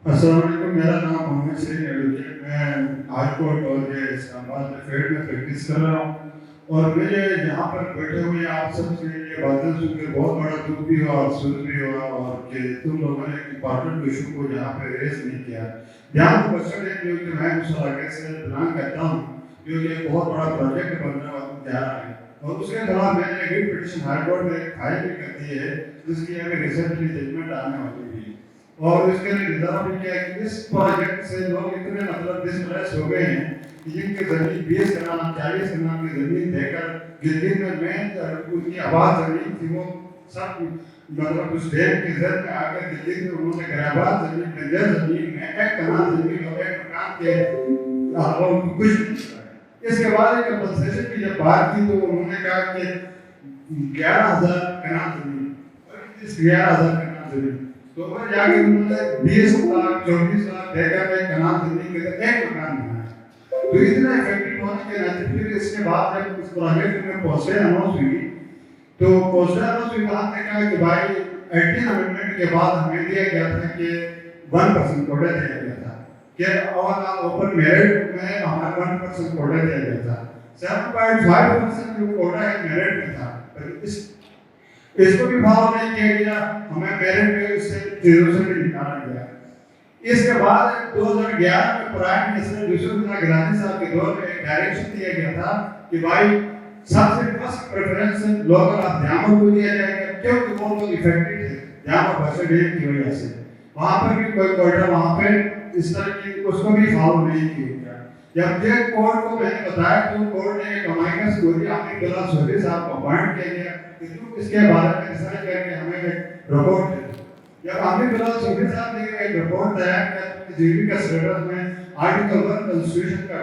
السلام علیکم, میرا نام محمد سعید ہے. میں ہائی کورٹ اور اسلام آباد میں فیلڈ میں پریکٹس کر رہا ہوں, اور مجھے یہاں پر بیٹھے ہوئے آپ سب سے یہ باتیں سن کے بہت بڑا دکھ بھی ہوا اور افسوس بھی ہوا, اور کہ تم لوگوں نے امپارٹنٹ ایشو کو یہاں پہ ریز نہیں کیا. یہاں پر بچہ ہے جو کہ میں اس علاقے سے بلانگ کرتا ہوں, جو کہ ایک بہت بڑا پروجیکٹ بننے جا رہا ہے, اور اس کے خلاف میں نے ایک پٹیشن ہائی کورٹ میں فائل بھی کر دی ہے, جس کی ہمیں ریسنٹلی ججمنٹ آنے والی ہے. اور اس کے لیے نظام بھی کیا ہے کہ اس پروجیکٹ سے لوگ اتنے مطلب ڈسپلیس ہو گئے ہیں کہ جن کے زمین 20 کنال 40 کنال کی زمین دے کر گلگت میں ان کی آباد زمین تھی, وہ سب مطلب اس ڈیم کی زد میں آ کر گلگت میں انہوں نے غریبات زمین بنجر زمین میں 1 کنال زمین اور 1 مکان کے علاوہ ان کو کچھ نہیں ملا. اس کے بعد ایک کنسیشن کی جب بات کی تو انہوں نے کہا کہ 11,000 کنال زمین, اور اس 11,000 کنال زمین تو وہ جا کے انہوں نے 20 لاکھ 24 لاکھ دے کر ایک کنال زمین کے اندر 1 مکان بنایا. تو اتنا افیکٹو ہونے کے نتیجے پھر اس کے بعد جب اس پروجیکٹ میں پوسٹیں اناؤنس ہوئی تو پوسٹیں اناؤنس ہوئی, وہاں نے کہا کہ بھائی 18 امینڈمنٹ کے بعد ہمیں دیا گیا تھا کہ 1% کوٹا دیا گیا تھا, کہ اوپن میرٹ میں ہمارا 1% کوٹا دیا گیا تھا. 7.5% جو کوٹا ہے میرٹ میں تھا, اس کو بھی فالو نہیں کیا گیا, ہمیں میرٹ میں اس سے 0 سے نکالا گیا. اس کے بعد 2011 میں پرائم منسٹر یوسف اللہ گیلانی صاحب کے دور میں ایک ڈائریکشن دیا گیا تھا کہ بھائی سب سے فرسٹ پریفرنس لوکل آف جامع کو دیا جائے گا, کیونکہ وہ لوگ افیکٹڈ تھے جامع بسے ڈیم کی وجہ سے. وہاں پر بھی کوئی کوئٹہ وہاں پہ اس طرح کی اس کو بھی فالو نہیں کیا گیا. جب جیک کورٹ کو میں نے بتایا تو کورٹ نے ایک امائکس سکوری عامر بلال سہری صاحب کو اپوائنٹ کیا گیا کہ تم اس کے بارے میں ریسرچ کر کے ہمیں ایک رپورٹ دے. جب عامر بلال سہری صاحب نے ایک رپورٹ تیار کیا جی بی کا سلیبس میں آرٹیکل 1 کنسٹیٹیوشن کا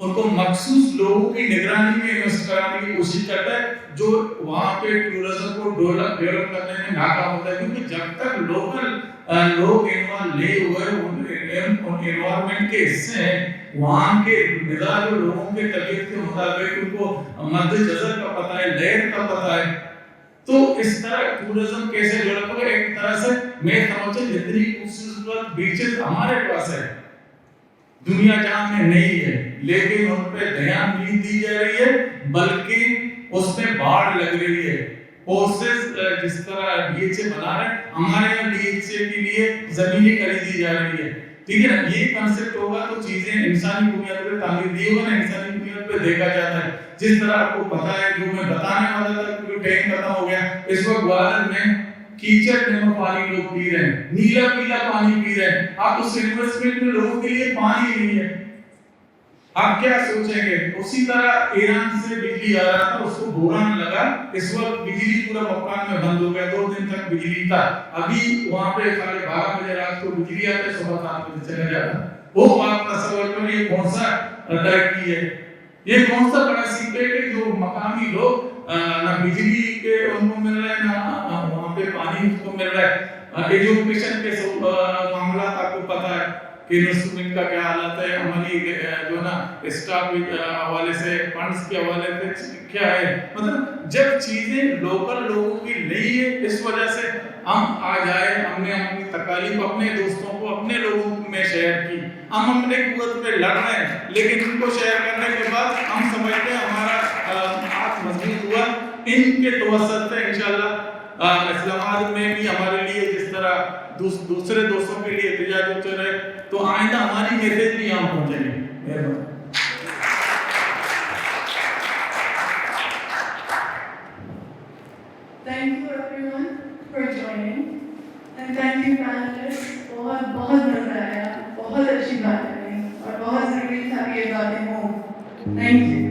ان کو مخصوص لوگوں کی نگرانی میں انویسٹ کرانے کی کوشش کرتا ہے جو وہاں پہ ٹورزم کو ڈیولپ کرنے میں ناکام ہوتا ہے، کیونکہ جب تک لوکل لوگ انوالو نہیں ہوئے انوائرمنٹ کے حصے ہیں، وہاں کے مزاج اور لوگوں کے طبیعت کے مطابق ان کو مد جزر کا پتہ ہے، لہر کا پتہ ہے، تو اس طرح ٹورزم کیسے ڈیولپ ہوگا؟ ایک طرح سے میں سمجھتا ہوں جتنی خوبصورت بیچز ہمارے پاس ہے دنیا جہاں میں نہیں ہے، لیکن ان پہ دھیان نہیں دی جا رہی ہے، بلکہ اس میں باڑ لگ رہی ہے۔ فورسز جس طرح ڈی ایچ اے بنا رہے ہیں، ہمارے یہاں ڈی ایچ اے کے لیے زمینیں خریدی جا رہی ہے، ٹھیک ہے نا؟ یہ کنسپٹ ہوگا تو چیزیں انسانی بنیاد پہ تعمیر دی ہوگا نا، انسانی بنیاد پہ دیکھا جاتا ہے۔ جس طرح آپ کو پتا ہے جو میں بتانے والا تھا کہ ٹائم ختم ہو گیا، اس وقت گوالر میں کیچڑ میں پانی لوگ پی رہے ہیں، نیلا پیلا پانی پی رہے ہیں، آپ اس انویسٹمنٹ میں لوگوں کے لیے پانی نہیں ہے، آپ کیا سوچیں گے؟ اسی طرح ایران سے بجلی آ رہا تھا، اس کو بحران لگا، اس وقت بجلی پورا مکان میں بند ہو گیا، 2 دن تک بجلی تھا، ابھی وہاں پہ 12:30 بجے رات کو بجلی آتا ہے، صبح 7 بجے چلا جاتا ہے۔ وہ آپ تصور کریں یہ کون سا ترقی ہے، یہ کون سا بڑا سیکرٹ ہے جو مقامی لوگ نہ بجلی کے ان کو مل رہا ہے نہ وہاں پہ پانی ان کو مل رہا ہے۔ ایجوکیشن کے معاملات آپ کو پتا ہے کہ انویسٹمنٹ کا کیا حالت ہے، ہماری جو نا اسٹاف حوالے سے، فنڈز کے حوالے سے کیا ہے، مطلب جب چیزیں لوکل لوگوں کی نہیں ہے، اس وجہ سے ہم آ جائے، ہم نے اپنی تکالیف اپنے دوستوں کو، اپنے لوگوں میں شیئر کی، ہم اپنے قوت پہ لڑ رہے ہیں، لیکن ان کو شیئر کرنے کے بعد ہم سمجھتے ہیں ہمارا ہاتھ مضبوط ہوا۔ ان کے توسط سے انشاءاللہ اسلام آباد میں بھی ہمارے لیے جس طرح دوسرے دوستوں کے لیے احتجاج ہوتے رہے، تو آئندہ ہماری میسیج بھی یہاں پہنچیں گے۔ مہربانی۔ Thank you everyone for joining and thank you panelists. بہت بہت مزہ آیا، بہت اچھی باتیں ہوئی اور بہت ضروری تھا کہ یہ باتیں ہوں۔ Thank you.